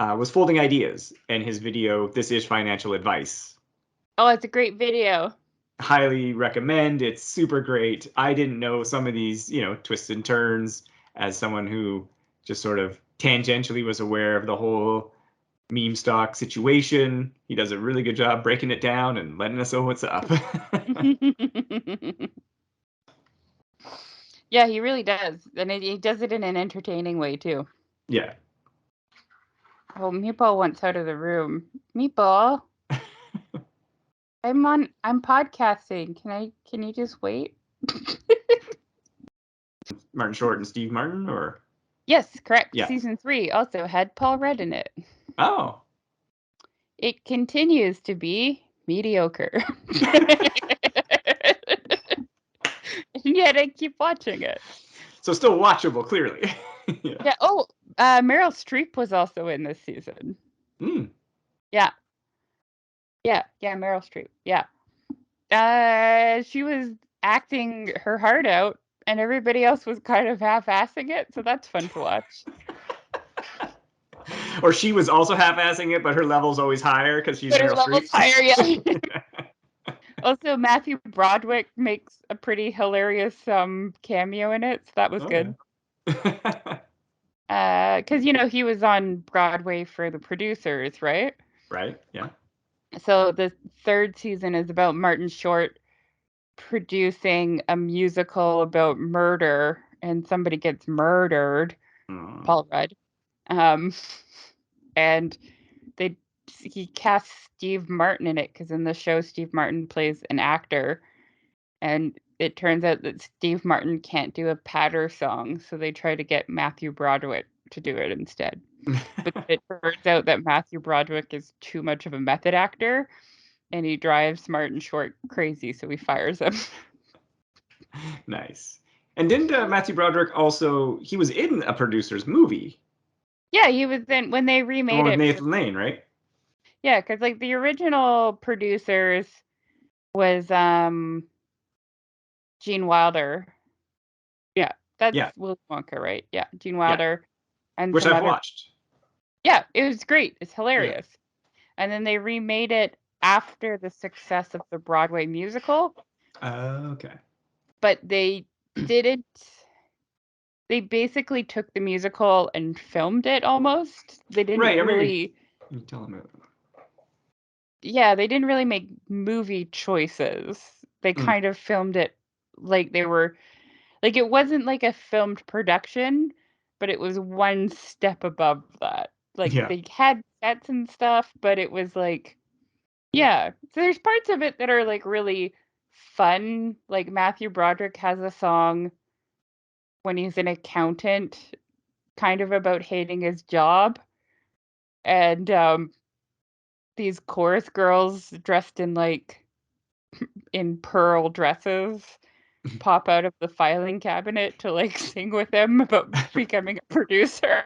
was folding ideas and his video. This is financial advice. Oh, it's a great video. Highly recommend. It's super great. I didn't know some of these, twists and turns as someone who just sort of tangentially was aware of the whole meme stock situation. He does a really good job breaking it down and letting us know what's up. Yeah, he really does. And he does it in an entertaining way too. Yeah. Oh, Meatball wants out of the room. Meatball, I'm podcasting. Can you just wait? Martin Short and Steve Martin, or Yes, correct. yeah. Season 3 also had Paul Rudd in it. Oh. It continues to be mediocre. And yet I keep watching it. So still watchable, clearly. Yeah. Yeah. Oh, Meryl Streep was also in this season. Mm. Yeah. Yeah, Meryl Streep. Yeah. She was acting her heart out, and everybody else was kind of half-assing it, so that's fun to watch. Or she was also half-assing it, but her level's always higher because she's But her Meryl level's Streep. higher, yeah. Also, Matthew Broderick makes a pretty hilarious cameo in it, so that was Oh good. yeah. Because he was on Broadway for The Producers, right? Right. Yeah. So the third season is about Martin Short producing a musical about murder, and somebody gets murdered, Mm. Paul Rudd. Um, and they he casts Steve Martin in it because in the show Steve Martin plays an actor, and it turns out that Steve Martin can't do a patter song, so they try to get Matthew Broderick to do it instead. But it turns out that Matthew Broderick is too much of a method actor, and he drives Martin Short crazy, so he fires him. Nice. And didn't Matthew Broderick also? He was in a producer's movie, Yeah, he was in when they the one remade with it for Nathan Lane, right? yeah, because like the original producers was Gene Wilder. Yeah, Yeah. that's Willy Wonka, right? Yeah, Gene Yeah. Wilder and Which some I've other. watched. Yeah, it was great. It's Yeah. hilarious. And then they remade it after the success of the Broadway musical, Okay. but didn't. They basically took the musical and filmed it almost. They didn't Right. I mean, really. you tell him. Yeah, they didn't really make movie choices. They Mm. kind of filmed it like they were like it wasn't like a filmed production, but it was one step above that. Like Yeah. they had sets and stuff, but it was like yeah. So there's parts of it that are like really fun. Like Matthew Broderick has a song when he's an accountant kind of about hating his job and these chorus girls dressed in like in pearl dresses pop out of the filing cabinet to like sing with him about becoming a producer.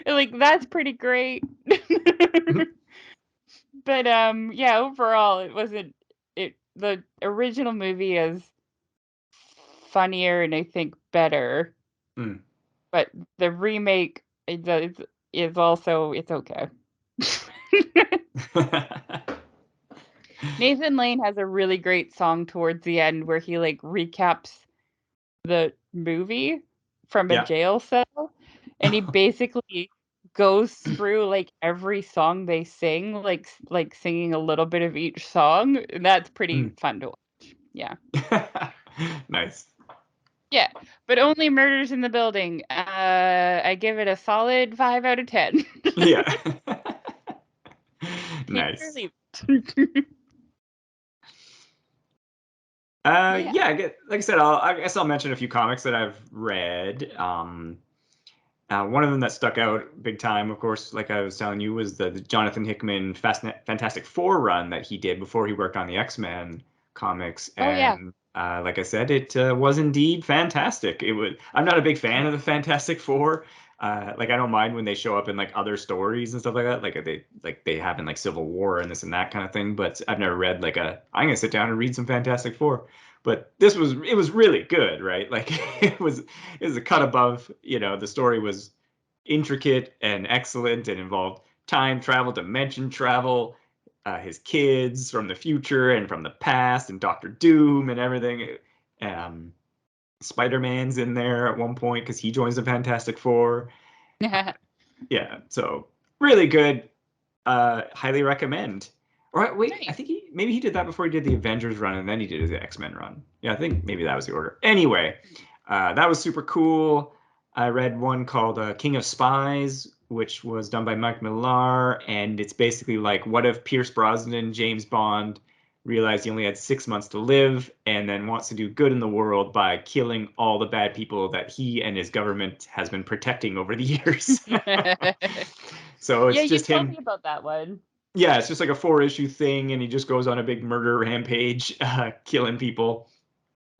Like that's pretty great. But yeah, overall it wasn't it the original movie is funnier and I think better, Mm. but the remake is also it's okay. Nathan Lane has a really great song towards the end where he like recaps the movie from a Yeah. jail cell, and he basically goes through like every song they sing, like singing a little bit of each song. And that's pretty Mm. fun to watch. Yeah. Nice. Yeah. But only Murders in the Building. I give it a solid 5 out of 10. Yeah. Take it or Nice. leave it. But yeah. Yeah, like I said, I guess I'll mention a few comics that I've read. One of them that stuck out big time, of course, like I was telling you, was the Jonathan Hickman Fantastic Four run that he did before he worked on the X-Men comics. Oh yeah. And like I said, it was indeed fantastic. It was. I'm not a big fan of the Fantastic Four. Like I don't mind when they show up in like other stories and stuff like that. Like they have in like Civil War and this and that kind of thing. But I've never read like I'm gonna sit down and read some Fantastic Four. But it was really good, right? Like it was a cut above. The story was intricate and excellent and involved time travel, dimension travel, his kids from the future and from the past, and Doctor Doom and everything. Um, Spider-Man's in there at one point because he joins the Fantastic Four. Yeah, so really good. Highly recommend. Or wait, I Nice. think maybe he did that before he did the Avengers run, and then he did the X-Men run. Yeah, I think maybe that was the order. Anyway, that was super cool. I read one called King of Spies, which was done by Mike Millar, and it's basically like, what if Pierce Brosnan, James Bond, realized he only had 6 months to live, and then wants to do good in the world by killing all the bad people that he and his government has been protecting over the years. So Yeah, it's you just told me him. about that one. Yeah, it's just like a 4 issue thing, and he just goes on a big murder rampage, killing people.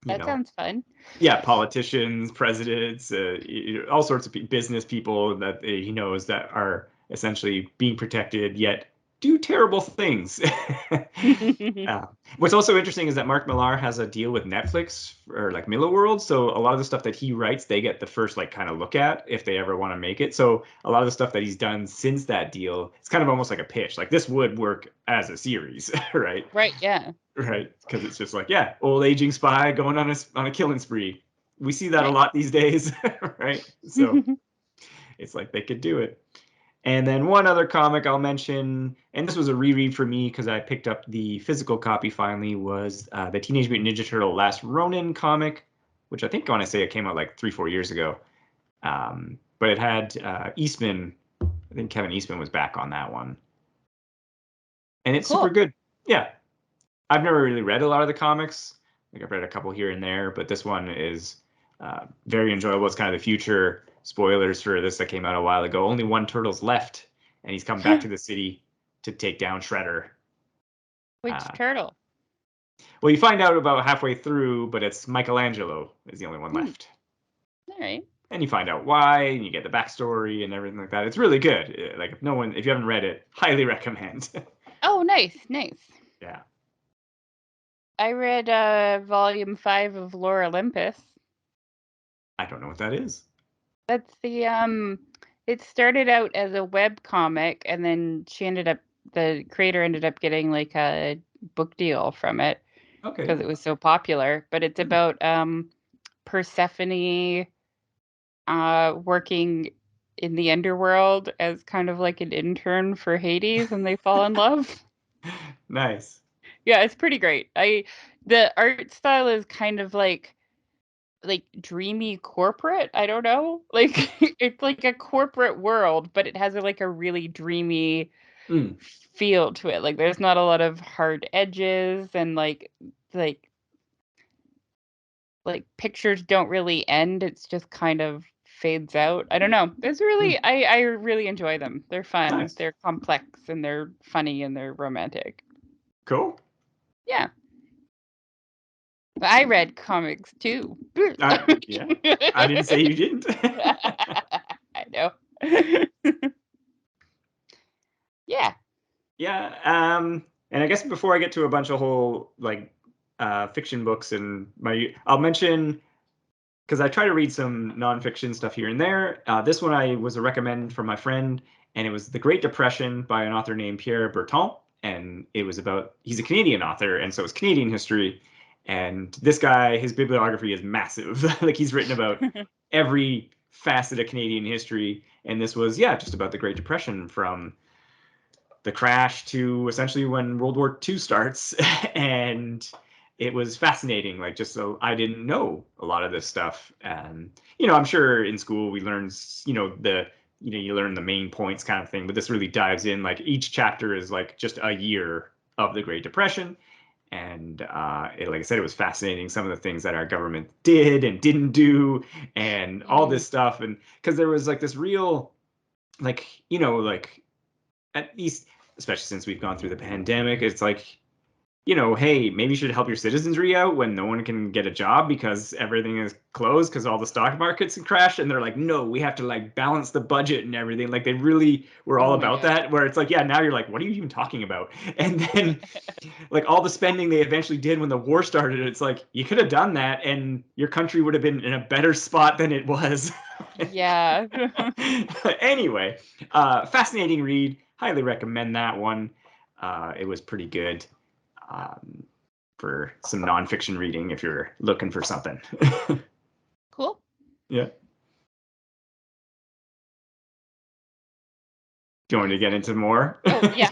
You That know, sounds fun. Yeah, politicians, presidents, all sorts of business people that he knows that are essentially being protected yet do terrible things. Uh, what's also interesting is that Mark Millar has a deal with Netflix or like Miller World, so a lot of the stuff that he writes, they get the first like kind of look at if they ever want to make it. So a lot of the stuff that he's done since that deal, it's kind of almost like a pitch. Like this would work as a series, right? Right, yeah. Right, because it's just like, yeah, old aging spy going on a killing spree. We see that a Nice. lot these days, right? So it's like they could do it. And then one other comic I'll mention, and this was a reread for me because I picked up the physical copy finally, was the Teenage Mutant Ninja Turtle Last Ronin comic, which I think I want to say it came out like 3, 4 years ago. But it had Eastman. I think Kevin Eastman was back on that one, and it's super Cool. good. Yeah, I've never really read a lot of the comics. Like I've read a couple here and there, but this one is very enjoyable. It's kind of the future. Spoilers for this that came out a while ago. Only one turtle's left, and he's come back to the city to take down Shredder. Which Uh, turtle? well, you find out about halfway through, but it's Michelangelo is the only one Hmm. left. All right. And you find out why, and you get the backstory and everything like that. It's really good. Like if you haven't read it, highly recommend. Oh, nice, nice. Yeah, I read volume 5 of Lore Olympus. I don't know what that is. That's it started out as a web comic and then the creator ended up getting like a book deal from it Okay. because it was so popular, but it's Hmm. about Persephone working in the underworld as kind of like an intern for Hades and they fall in love. Nice. Yeah, it's pretty great. The art style is kind of like dreamy corporate. I don't know. Like it's like a corporate world, but it has like a really dreamy Mm. feel to it. Like there's not a lot of hard edges and like pictures don't really end. It's just kind of fades out. I don't know. It's Mm. really I really enjoy them. They're fun. Nice. They're complex and they're funny and they're romantic. Cool. Yeah. I read comics too. Yeah. I didn't say you didn't. I know. Yeah. Yeah. And I guess before I get to a bunch of whole like fiction books and I'll mention because I try to read some nonfiction stuff here and there. This one I was a recommend from my friend, and it was The Great Depression by an author named Pierre Berton. And it was about, he's a Canadian author, and so it's Canadian history. And this guy, his bibliography is massive. Like he's written about every facet of Canadian history. And this was, yeah, just about the Great Depression from the crash to essentially when World War II starts. And it was fascinating. Like, just so I didn't know a lot of this stuff. And, I'm sure in school we learn, you learn the main points kind of thing, but this really dives in. Like, each chapter is like just a year of the Great Depression. And like I said, it was fascinating some of the things that our government did and didn't do, and all Mm, this stuff. And because there was like this real, like, like at least especially since we've gone through the pandemic, it's like, hey, maybe you should help your citizenry out when no one can get a job because everything is closed because all the stock markets crashed. And they're like, no, we have to like balance the budget and everything. Like they really were oh all my about god. that. Where it's like, yeah, now you're like, what are you even talking about? And then like all the spending they eventually did when the war started, it's like you could have done that and your country would have been in a better spot than it was. Yeah. Anyway, fascinating read. Highly recommend that one. It was pretty good um, for some nonfiction reading if you're looking for something. Cool. Yeah. Do you want me to get into more? Oh, yeah.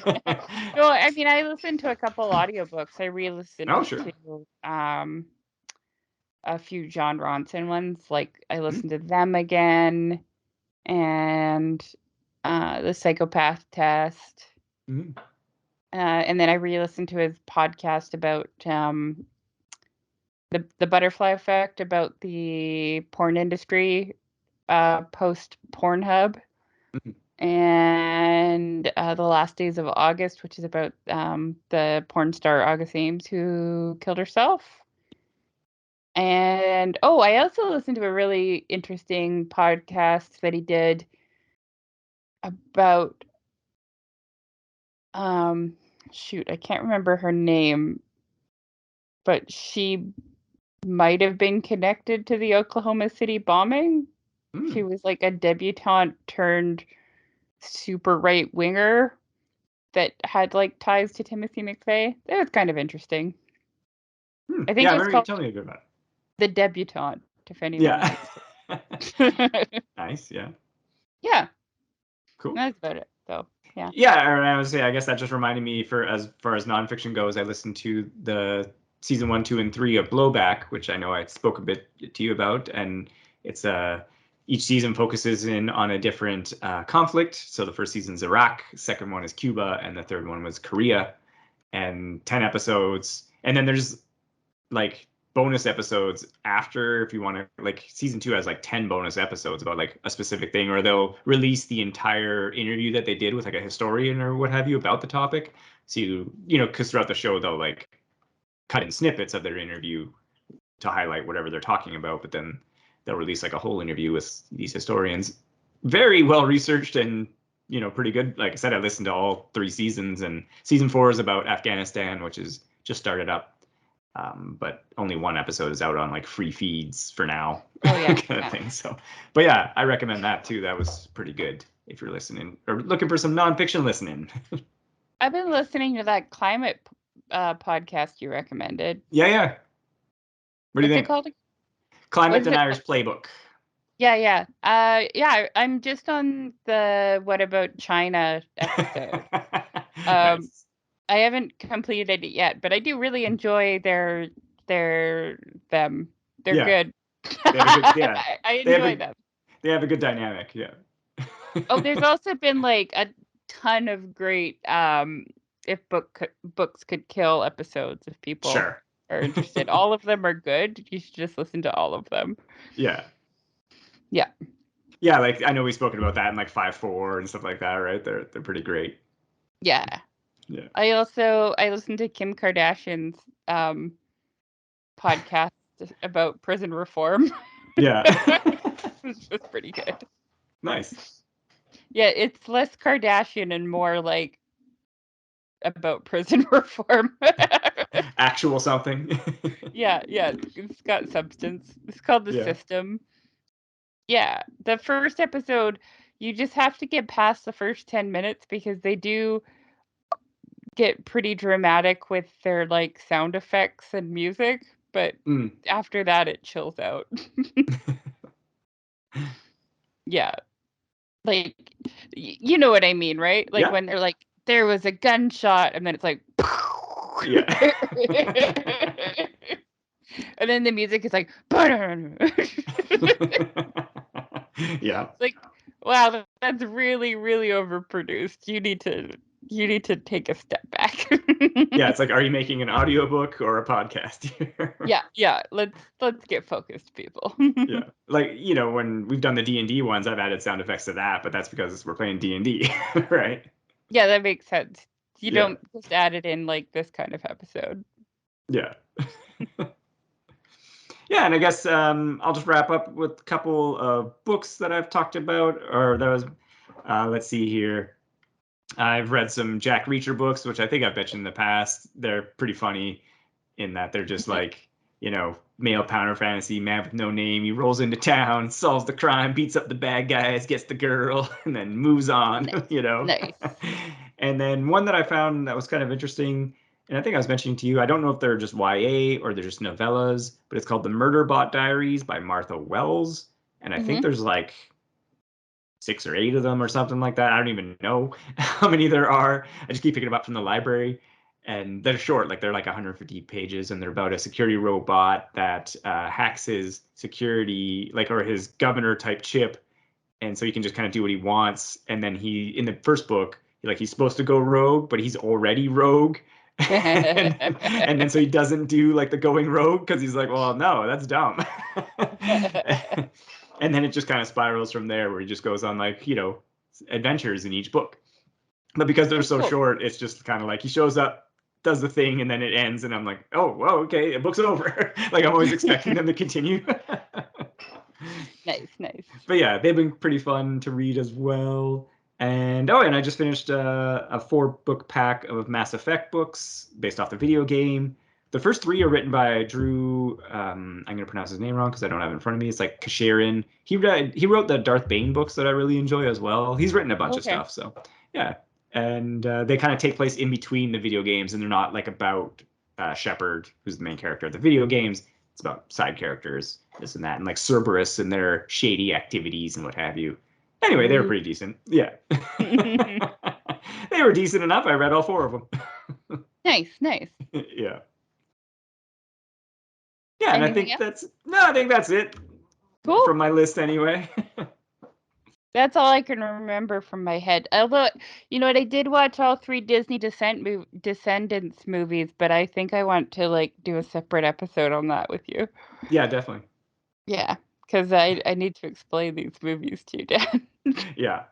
No, I mean, I listened to a couple audiobooks. I Oh, re-listened sure. to a few John Ronson ones. Like I Mm-hmm. listened to them again and The Psychopath Test. And then I re-listened to his podcast about the butterfly effect, about the porn industry post Pornhub, Mm-hmm. and The Last Days of August, which is about the porn star August Ames who killed herself. And oh, I also listened to a really interesting podcast that he did about shoot, I can't remember her name, but she might have been connected to the Oklahoma City bombing. She Hmm. was like a debutante turned super right winger that had like ties to Timothy McVeigh. It was kind of interesting. Hmm. I think Yeah, it I was remember you called telling me a bit about it. The Debutante, if anyone Yeah. wants to. Nice. Yeah. Yeah, Cool. that's about it. So yeah. Yeah, I would say I guess that just reminded me for as far as nonfiction goes, I listened to the season 1, 2, and 3 of Blowback, which I know I spoke a bit to you about, and it's each season focuses in on a different conflict. So the first season's Iraq, second one is Cuba, and the third one was Korea, and 10 episodes. And then there's like bonus episodes after if you want to like season 2 has like 10 bonus episodes about like a specific thing, or they'll release the entire interview that they did with like a historian or what have you about the topic. So you know, because throughout the show they'll like cut in snippets of their interview to highlight whatever they're talking about, but then they'll release like a whole interview with these historians, very well researched and you know pretty good. Like I said, I listened to all 3 seasons, and season 4 is about Afghanistan, which is just started up, but only one episode is out on like free feeds for now, Oh yeah, kind of yeah. thing. So, but yeah, I recommend that too. That was pretty good if you're listening or looking for some nonfiction listening. I've been listening to that climate podcast you recommended. Yeah, yeah. What do you What's it think? called? Climate What's it called? Deniers Playbook. Yeah, yeah. Yeah, I'm just on the What About China episode. Um, Nice. I haven't completed it yet, but I do really enjoy their them. They're Yeah, good. they have a good yeah. I They have enjoy a them. they have a good dynamic. Yeah. Oh, there's also been like a ton of great if books could kill episodes if people Sure. are interested. All of them are good. You should just listen to all of them. Yeah. Yeah. Yeah, like I know we've spoken about that in like 5-4 and stuff like that, right? They're pretty great. Yeah. Yeah. I listened to Kim Kardashian's um podcast about prison reform. Yeah. It's just pretty good. Nice. Yeah, it's less Kardashian and more like about prison reform. Actual something. Yeah, yeah, it's got substance. It's called The Yeah. System. Yeah, the first episode, you just have to get past the first 10 minutes because they do get pretty dramatic with their like sound effects and music, but Mm. after that it chills out. Yeah. Like you know what I mean, right? Like Yeah. when they're like there was a gunshot and then it's like Yeah. and then the music is like Yeah. like wow, that's really really overproduced. You need to take a step back. Yeah, it's like, are you making an audiobook or a podcast here? Yeah, yeah, let's get focused, people. Yeah. Like, you know, when we've done the D&D ones, I've added sound effects to that, but that's because we're playing D&D, right? Yeah, that makes sense. You Yeah. don't just add it in like this kind of episode. Yeah. Yeah, and I guess I'll just wrap up with a couple of books that I've talked about, or that was, let's see here. I've read some Jack Reacher books, which I think I've mentioned in the past. They're pretty funny in that they're just like, you know, male power fantasy, man with no name. He rolls into town, solves the crime, beats up the bad guys, gets the girl, and then moves on, Nice. you know. Nice. And then one that I found that was kind of interesting, and I think I was mentioning to you, I don't know if they're just YA or they're just novellas, but it's called The Murderbot Diaries by Martha Wells. And I think Mhm. there's like 6 or 8 of them or something like that. I don't even know how many there are. I just keep picking them up from the library, and they're short, like they're like 150 pages, and they're about a security robot that hacks his security, like or his governor type chip, and so he can just kind of do what he wants. And then he, in the first book, he's supposed to go rogue, but he's already rogue. And then so he doesn't do like the going rogue because he's like, well, no, that's dumb. And then it just kind of spirals from there, where he just goes on like, you know, adventures in each book. But because they're Oh, so cool. short, it's just kind of like he shows up, does the thing and then it ends, and I'm like, oh, well, okay, the book's over. Like I'm always expecting them to continue. Nice, nice. But yeah, they've been pretty fun to read as well. And I just finished a 4-book pack of Mass Effect books based off the video game. The first 3 are written by Drew. I'm gonna pronounce his name wrong because I don't have it in front of me. It's like Kasharin. He wrote the Darth Bane books that I really enjoy as well. He's written a bunch of Okay. stuff, so yeah. And they kind of take place in between the video games, and they're not like about Shepard, who's the main character of the video games. It's about side characters, this and that, and like Cerberus and their shady activities and what have you. Anyway, they were Ooh. pretty decent. Yeah. They were decent enough. I read all 4 of them. Nice, nice. Yeah. Yeah, and Anything else? I think that's it Cool. from my list anyway. That's all I can remember from my head. Although, you know what, I did watch all 3 Disney Descendants movies, but I think I want to like do a separate episode on that with you. Yeah, definitely. Yeah, because I need to explain these movies to you, Dad. Yeah.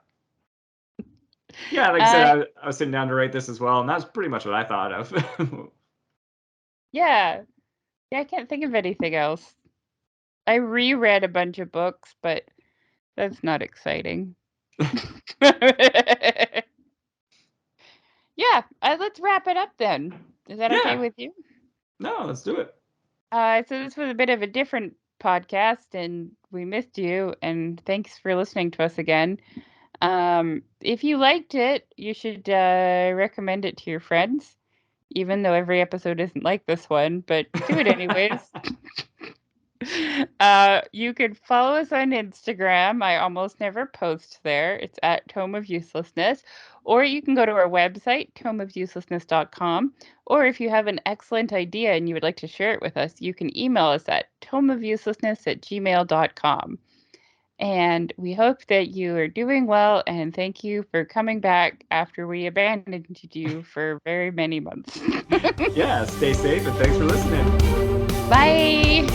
Yeah, like I said, Uh, I was sitting down to write this as well, and that's pretty much what I thought of. yeah, yeah, I can't think of anything else. I reread a bunch of books, but that's not exciting. Yeah, let's wrap it up then. Is that okay Yeah. with you? No, let's do it. So this was a bit of a different podcast, and we missed you, and thanks for listening to us again. If you liked it, you should recommend it to your friends, even though every episode isn't like this one, but do it anyways. You can follow us on Instagram. I almost never post there. It's at Tome of Uselessness. Or you can go to our website, tomeofuselessness.com. Or if you have an excellent idea and you would like to share it with us, you can email us at tomeofuselessness@gmail.com. And we hope that you are doing well, and thank you for coming back after we abandoned you for very many months. Yeah, stay safe and thanks for listening. Bye.